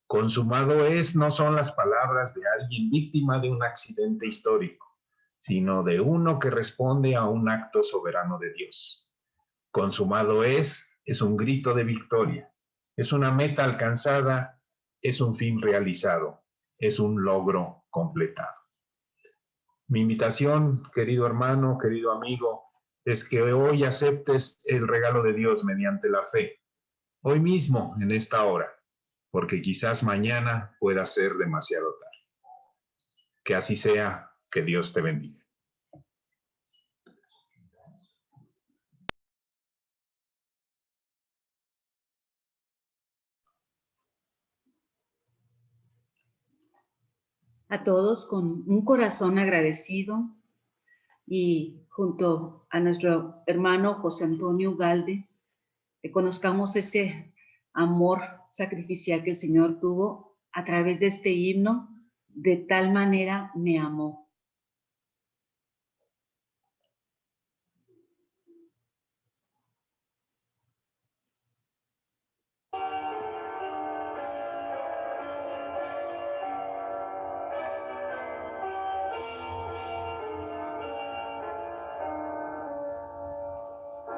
Consumado es, no son las palabras de alguien víctima de un accidente histórico, sino de uno que responde a un acto soberano de Dios. Consumado es un grito de victoria, es una meta alcanzada, es un fin realizado, es un logro completado. Mi invitación, querido hermano, querido amigo, es que hoy aceptes el regalo de Dios mediante la fe, hoy mismo, en esta hora, porque quizás mañana pueda ser demasiado tarde. Que así sea, que Dios te bendiga. A todos con un corazón agradecido y junto a nuestro hermano José Antonio Ugalde, que conozcamos ese amor sacrificial que el Señor tuvo a través de este himno, de tal manera me amó.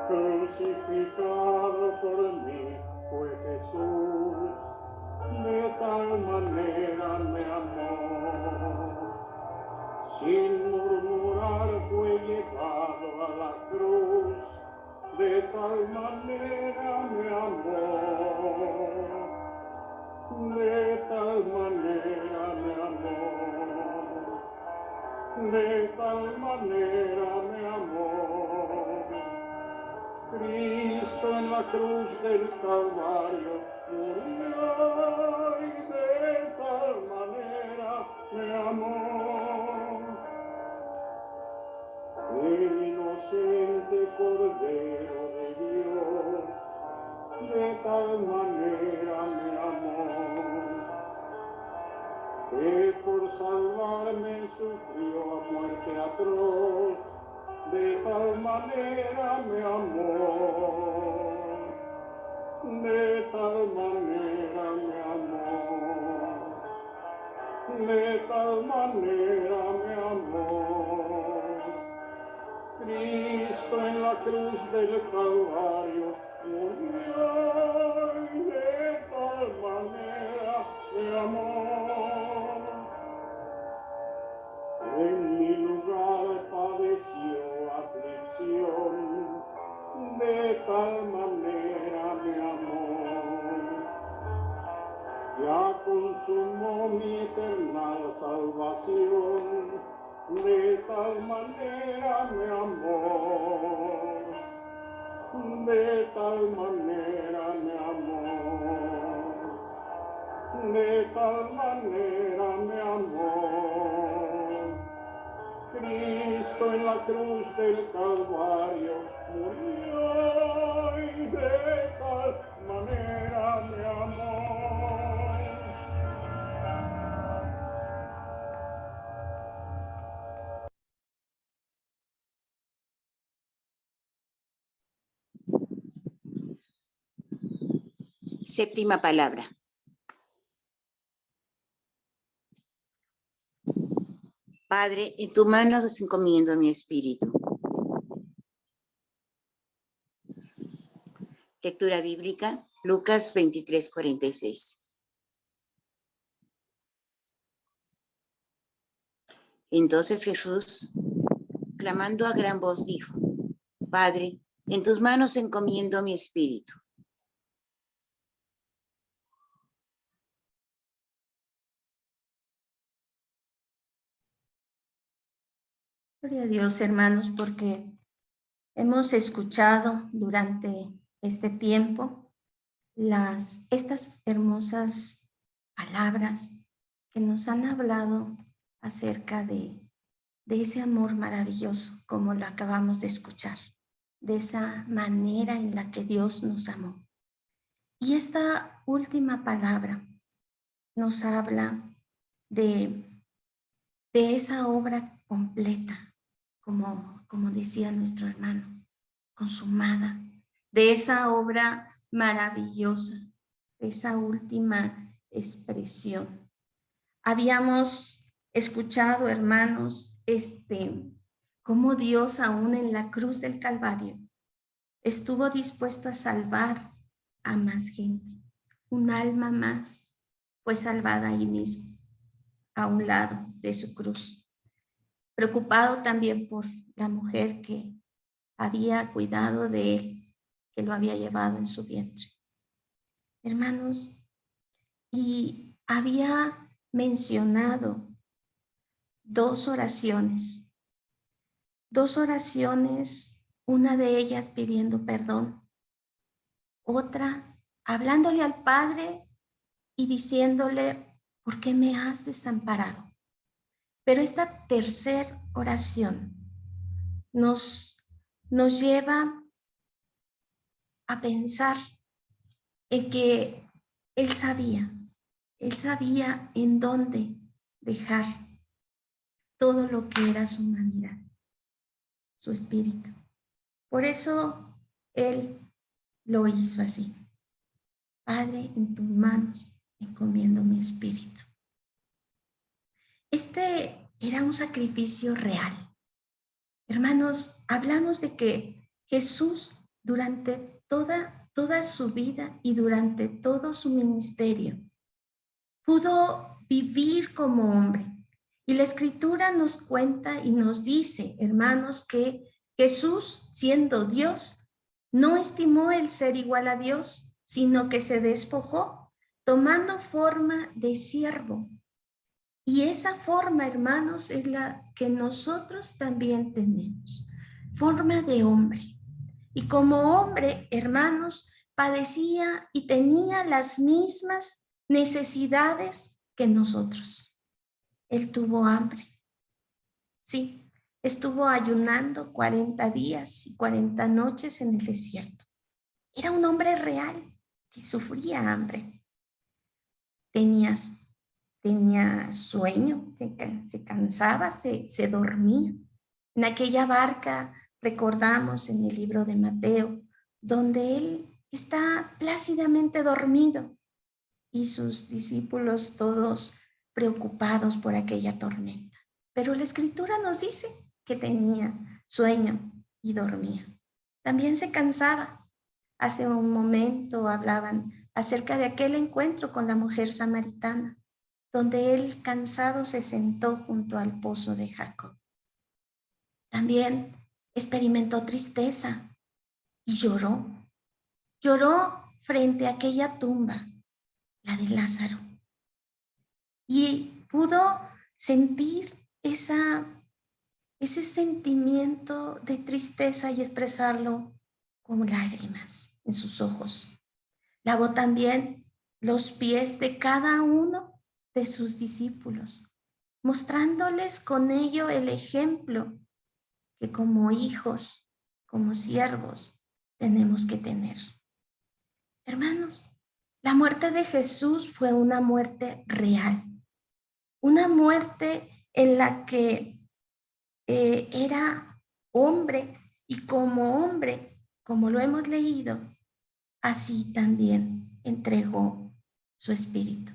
Crucificado por mí fue Jesús, de tal manera me amó. Sin murmurar fue llevado a la cruz, de tal manera me amó. De tal Calvario murió y de tal manera me amó. El inocente Cordero de Dios de tal manera me amó, que por salvarme sufrió muerte atroz, de tal manera me amó, de tal manera me amó, de tal manera me amó. Cristo en la cruz del Calvario murió y de tal manera me amó. En mi lugar padeció aflicción, de tal manera me amó. Ya consumó mi eterna salvación, de tal manera me amó, de tal manera me amó, de tal manera me amó. Cristo en la cruz del Calvario murió y de tal manera me amó. Séptima palabra. Padre, en tus manos os encomiendo mi espíritu. Lectura bíblica, Lucas 23:46. Entonces Jesús, clamando a gran voz, dijo: Padre, en tus manos encomiendo mi espíritu. Gloria a Dios, hermanos, porque hemos escuchado durante este tiempo estas hermosas palabras que nos han hablado acerca de ese amor maravilloso, como lo acabamos de escuchar, de esa manera en la que Dios nos amó. Y esta última palabra nos habla de esa obra completa, como decía nuestro hermano, consumada, de esa obra maravillosa, de esa última expresión. Habíamos escuchado, hermanos, cómo Dios aún en la cruz del Calvario estuvo dispuesto a salvar a más gente. Un alma más fue salvada ahí mismo, a un lado de su cruz. Preocupado también por la mujer que había cuidado de él, que lo había llevado en su vientre. Hermanos, y había mencionado dos oraciones, una de ellas pidiendo perdón, otra hablándole al Padre y diciéndole: ¿por qué me has desamparado? Pero esta tercera oración nos lleva a pensar en que él sabía en dónde dejar todo lo que era su humanidad, su espíritu. Por eso él lo hizo así. Padre, en tus manos encomiendo mi espíritu. Este era un sacrificio real. Hermanos, hablamos de que Jesús durante toda su vida y durante todo su ministerio pudo vivir como hombre. Y la Escritura nos cuenta y nos dice, hermanos, que Jesús, siendo Dios, no estimó el ser igual a Dios, sino que se despojó, tomando forma de siervo. Y esa forma, hermanos, es la que nosotros también tenemos, forma de hombre. Y como hombre, hermanos, padecía y tenía las mismas necesidades que nosotros. Él tuvo hambre. Sí, estuvo ayunando 40 días y 40 noches en el desierto. Era un hombre real que sufría hambre. Tenía sueño, se cansaba, se dormía. En aquella barca, recordamos en el libro de Mateo, donde él está plácidamente dormido y sus discípulos todos preocupados por aquella tormenta. Pero la Escritura nos dice que tenía sueño y dormía. También se cansaba. Hace un momento hablaban acerca de aquel encuentro con la mujer samaritana, donde él cansado se sentó junto al pozo de Jacob. También experimentó tristeza y lloró. Lloró frente a aquella tumba, la de Lázaro. Y pudo sentir ese sentimiento de tristeza y expresarlo con lágrimas en sus ojos. Lavó también los pies de cada uno de sus discípulos, mostrándoles con ello el ejemplo que como hijos, como siervos, tenemos que tener. Hermanos, la muerte de Jesús fue una muerte real, una muerte en la que era hombre y como hombre, como lo hemos leído, así también entregó su espíritu.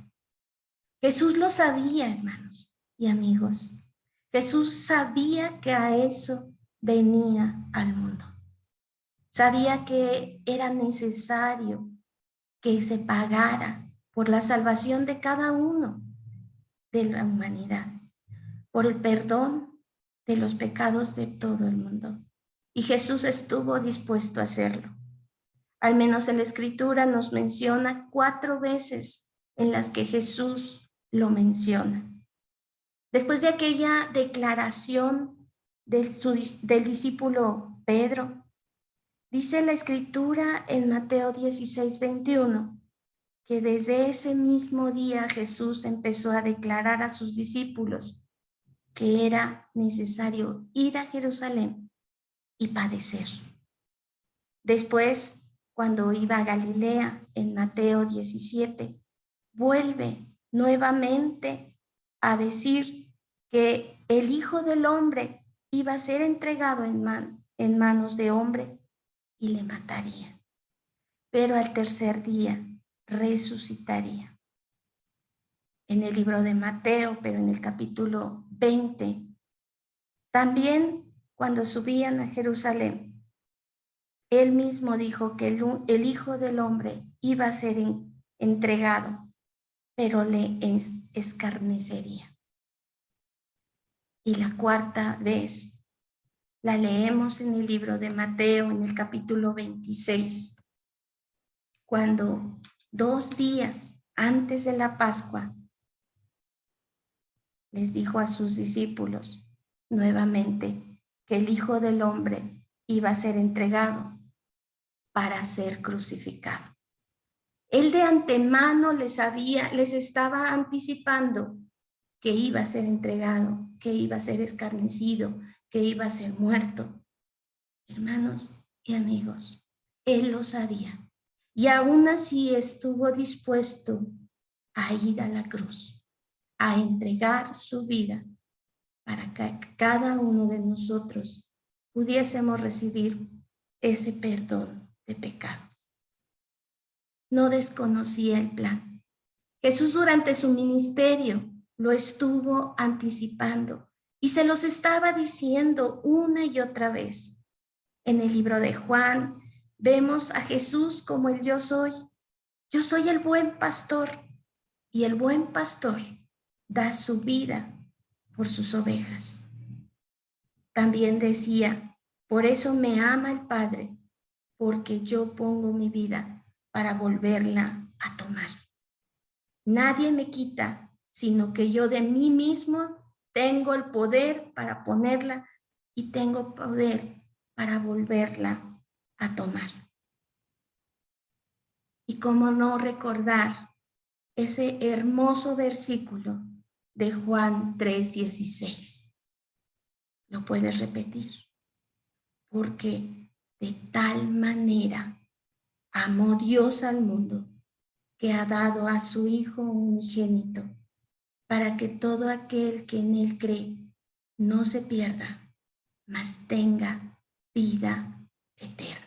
Jesús lo sabía, hermanos y amigos. Jesús sabía que a eso venía al mundo. Sabía que era necesario que se pagara por la salvación de cada uno de la humanidad, por el perdón de los pecados de todo el mundo. Y Jesús estuvo dispuesto a hacerlo. Al menos en la Escritura nos menciona 4 veces en las que Jesús lo menciona. Después de aquella declaración del discípulo Pedro, dice la Escritura en Mateo 16:21, que desde ese mismo día Jesús empezó a declarar a sus discípulos que era necesario ir a Jerusalén y padecer. Después, cuando iba a Galilea, en Mateo 17, vuelve nuevamente a decir que el Hijo del Hombre iba a ser entregado en manos de hombre y le mataría. Pero al tercer día resucitaría. En el libro de Mateo, pero en el capítulo 20, también cuando subían a Jerusalén, él mismo dijo que el Hijo del Hombre iba a ser entregado, pero le escarnecería. Y la cuarta vez la leemos en el libro de Mateo, en el capítulo 26, cuando 2 días antes de la Pascua les dijo a sus discípulos nuevamente que el Hijo del Hombre iba a ser entregado para ser crucificado. Él de antemano les estaba anticipando que iba a ser entregado, que iba a ser escarnecido, que iba a ser muerto. Hermanos y amigos, él lo sabía. Y aún así estuvo dispuesto a ir a la cruz, a entregar su vida para que cada uno de nosotros pudiésemos recibir ese perdón de pecados. No desconocía el plan. Jesús durante su ministerio lo estuvo anticipando y se los estaba diciendo una y otra vez. En el libro de Juan vemos a Jesús como el yo soy. Yo soy el buen pastor y el buen pastor da su vida por sus ovejas. También decía, por eso me ama el Padre, porque yo pongo mi vida para volverla a tomar. Nadie me quita, sino que yo de mí mismo tengo el poder para ponerla y tengo poder para volverla a tomar. Y cómo no recordar ese hermoso versículo de Juan 3:16. Lo puedes repetir. Porque de tal manera amó Dios al mundo que ha dado a su Hijo unigénito, para que todo aquel que en él cree no se pierda, mas tenga vida eterna.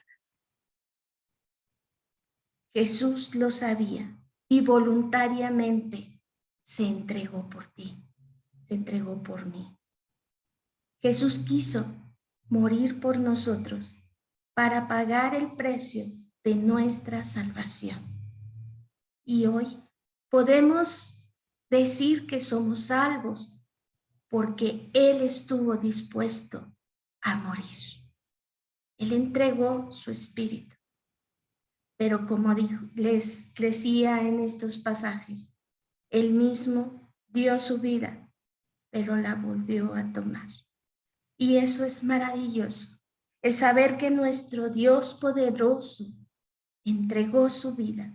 Jesús lo sabía y voluntariamente se entregó por ti, se entregó por mí. Jesús quiso morir por nosotros para pagar el precio de nuestra salvación. Y hoy podemos decir que somos salvos porque Él estuvo dispuesto a morir. Él entregó su espíritu. Pero como les decía en estos pasajes, Él mismo dio su vida, pero la volvió a tomar. Y eso es maravilloso, el saber que nuestro Dios poderoso entregó su vida.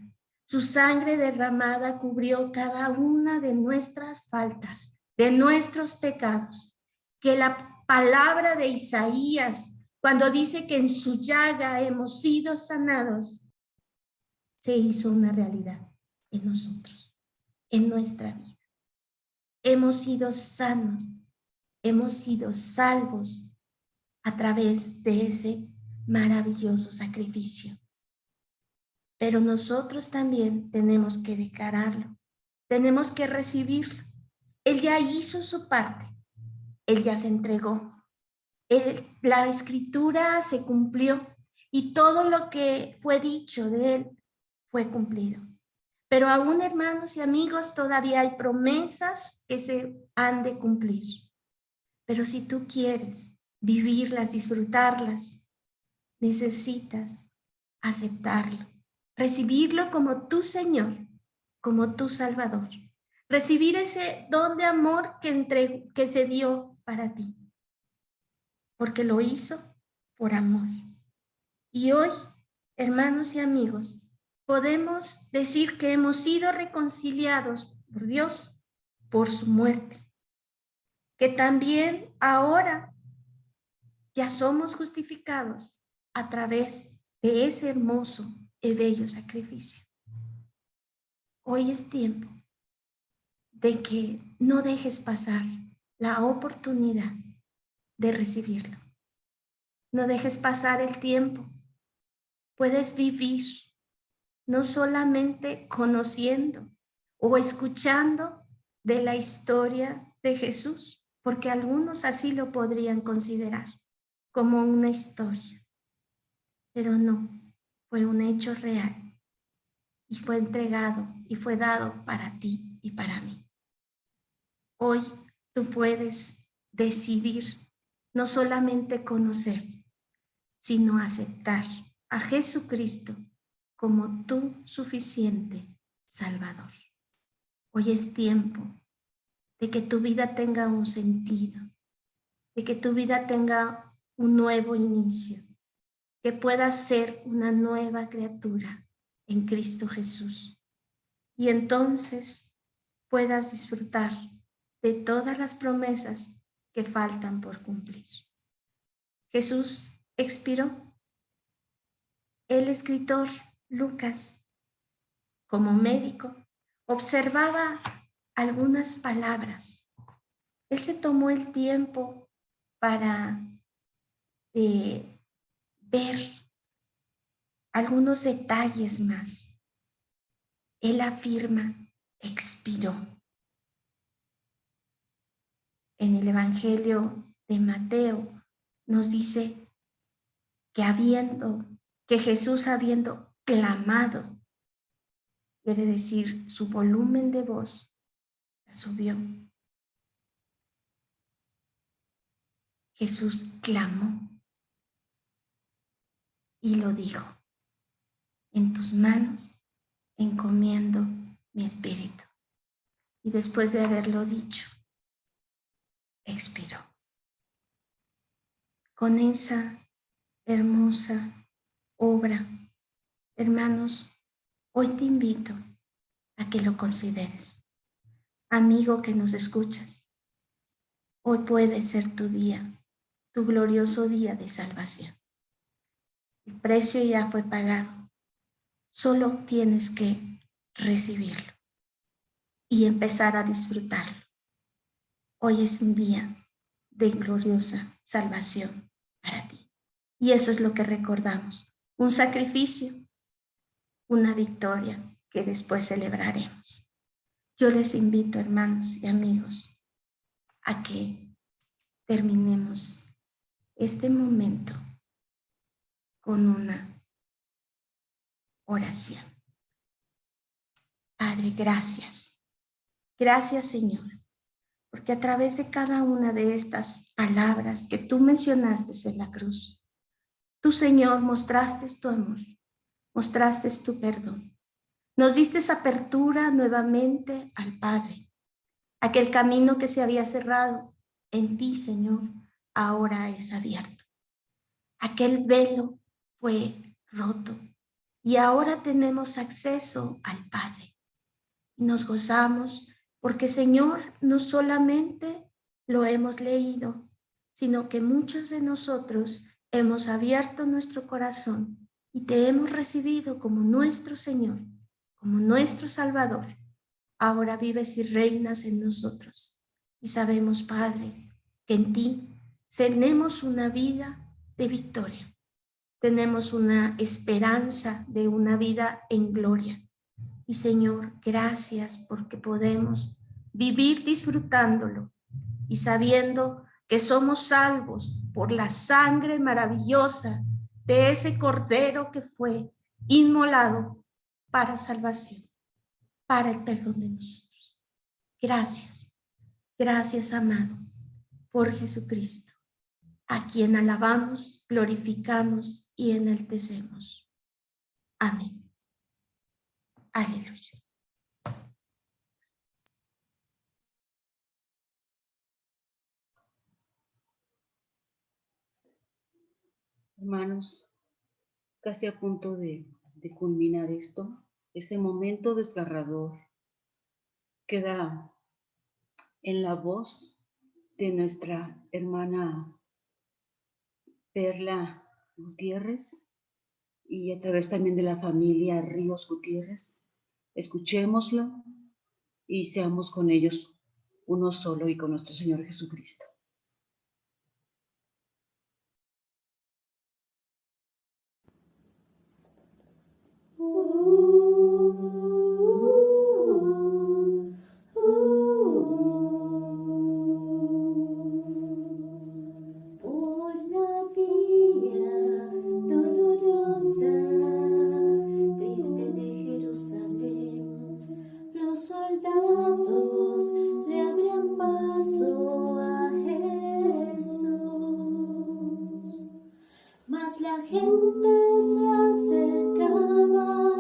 Su sangre derramada cubrió cada una de nuestras faltas, de nuestros pecados. Que la palabra de Isaías, cuando dice que en su llaga hemos sido sanados, se hizo una realidad en nosotros, en nuestra vida. Hemos sido sanos, hemos sido salvos a través de ese maravilloso sacrificio. Pero nosotros también tenemos que declararlo, tenemos que recibirlo. Él ya hizo su parte, Él ya se entregó. La escritura se cumplió y todo lo que fue dicho de Él fue cumplido. Pero aún, hermanos y amigos, todavía hay promesas que se han de cumplir. Pero si tú quieres vivirlas, disfrutarlas, necesitas aceptarlo. Recibirlo como tu Señor, como tu Salvador. Recibir ese don de amor que se dio para ti. Porque lo hizo por amor. Y hoy, hermanos y amigos, podemos decir que hemos sido reconciliados por Dios por su muerte. Que también ahora ya somos justificados a través de ese hermoso y bello sacrificio. Hoy es tiempo de que no dejes pasar la oportunidad de recibirlo. No dejes pasar el tiempo. Puedes vivir no solamente conociendo o escuchando de la historia de Jesús, porque algunos así lo podrían considerar como una historia, pero no, fue un hecho real y fue entregado y fue dado para ti y para mí. Hoy tú puedes decidir no solamente conocer, sino aceptar a Jesucristo como tu suficiente Salvador. Hoy es tiempo de que tu vida tenga un sentido, de que tu vida tenga un nuevo inicio, que puedas ser una nueva criatura en Cristo Jesús. Y entonces puedas disfrutar de todas las promesas que faltan por cumplir. Jesús expiró. El escritor Lucas, como médico, observaba algunas palabras. Él se tomó el tiempo para ver algunos detalles más. Él afirma, expiró. En el Evangelio de Mateo nos dice que Jesús habiendo clamado, quiere decir su volumen de voz subió. Jesús clamó y lo dijo: en tus manos encomiendo mi espíritu. Y después de haberlo dicho, expiró. Con esa hermosa obra, hermanos, Hoy te invito a que lo consideres. Amigo que nos escuchas, hoy puede ser tu día, tu glorioso día de salvación. El precio ya fue pagado. Solo tienes que recibirlo y empezar a disfrutarlo. Hoy es un día de gloriosa salvación para ti. Y eso es lo que recordamos. Un sacrificio, una victoria que después celebraremos. Yo les invito, hermanos y amigos, a que terminemos este momento con una oración. Padre, gracias. Gracias, Señor, porque a través de cada una de estas palabras que tú mencionaste en la cruz, tú, Señor, mostraste tu amor, mostraste tu perdón. Nos diste apertura nuevamente al Padre. Aquel camino que se había cerrado en ti, Señor, ahora es abierto. Aquel velo fue roto y ahora tenemos acceso al Padre. Y nos gozamos porque, Señor, no solamente lo hemos leído, sino que muchos de nosotros hemos abierto nuestro corazón y te hemos recibido como nuestro Señor, como nuestro Salvador. Ahora vives y reinas en nosotros. Y sabemos, Padre, que en ti tenemos una vida de victoria. Tenemos una esperanza de una vida en gloria. Y Señor, gracias porque podemos vivir disfrutándolo y sabiendo que somos salvos por la sangre maravillosa de ese Cordero que fue inmolado para salvación, para el perdón de nosotros. Gracias, gracias, amado, por Jesucristo, a quien alabamos, glorificamos y enaltecemos. Amén. Aleluya. Hermanos, casi a punto de culminar esto, ese momento desgarrador queda en la voz de nuestra hermana Perla Gutiérrez y a través también de la familia Ríos Gutiérrez. Escuchémoslo y seamos con ellos uno solo y con nuestro Señor Jesucristo. Por la vía dolorosa, triste de Jerusalén, los soldados le abrían paso a Jesús, mas la gente se acercaba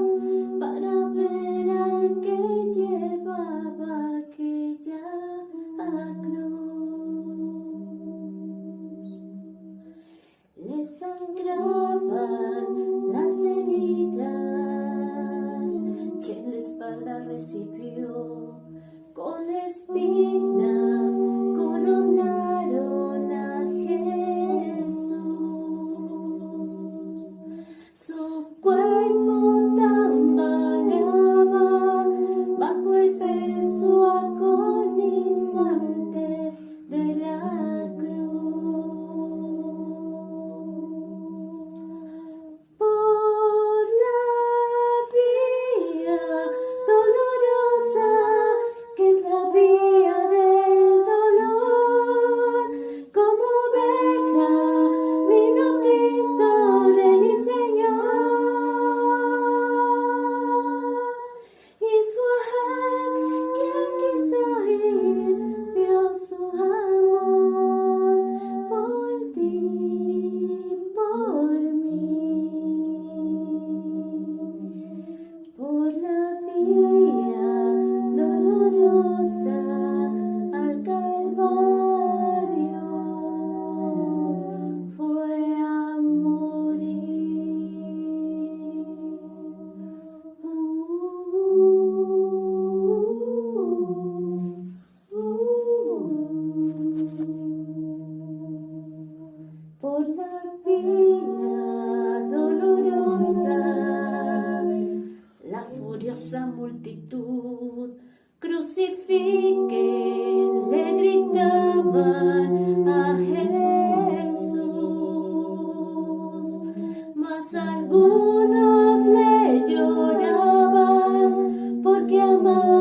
para ver al que llevaba aquella cruz. Le sangraban las heridas que en la espalda recibió, con espinas coronaron a Jesús. Su cuerpo tambaleaba bajo el peso agonizante de la cruz. Por la vía dolorosa, que es la vía de multitud. Crucifiquen, le gritaban a Jesús, mas algunos le lloraban porque amaban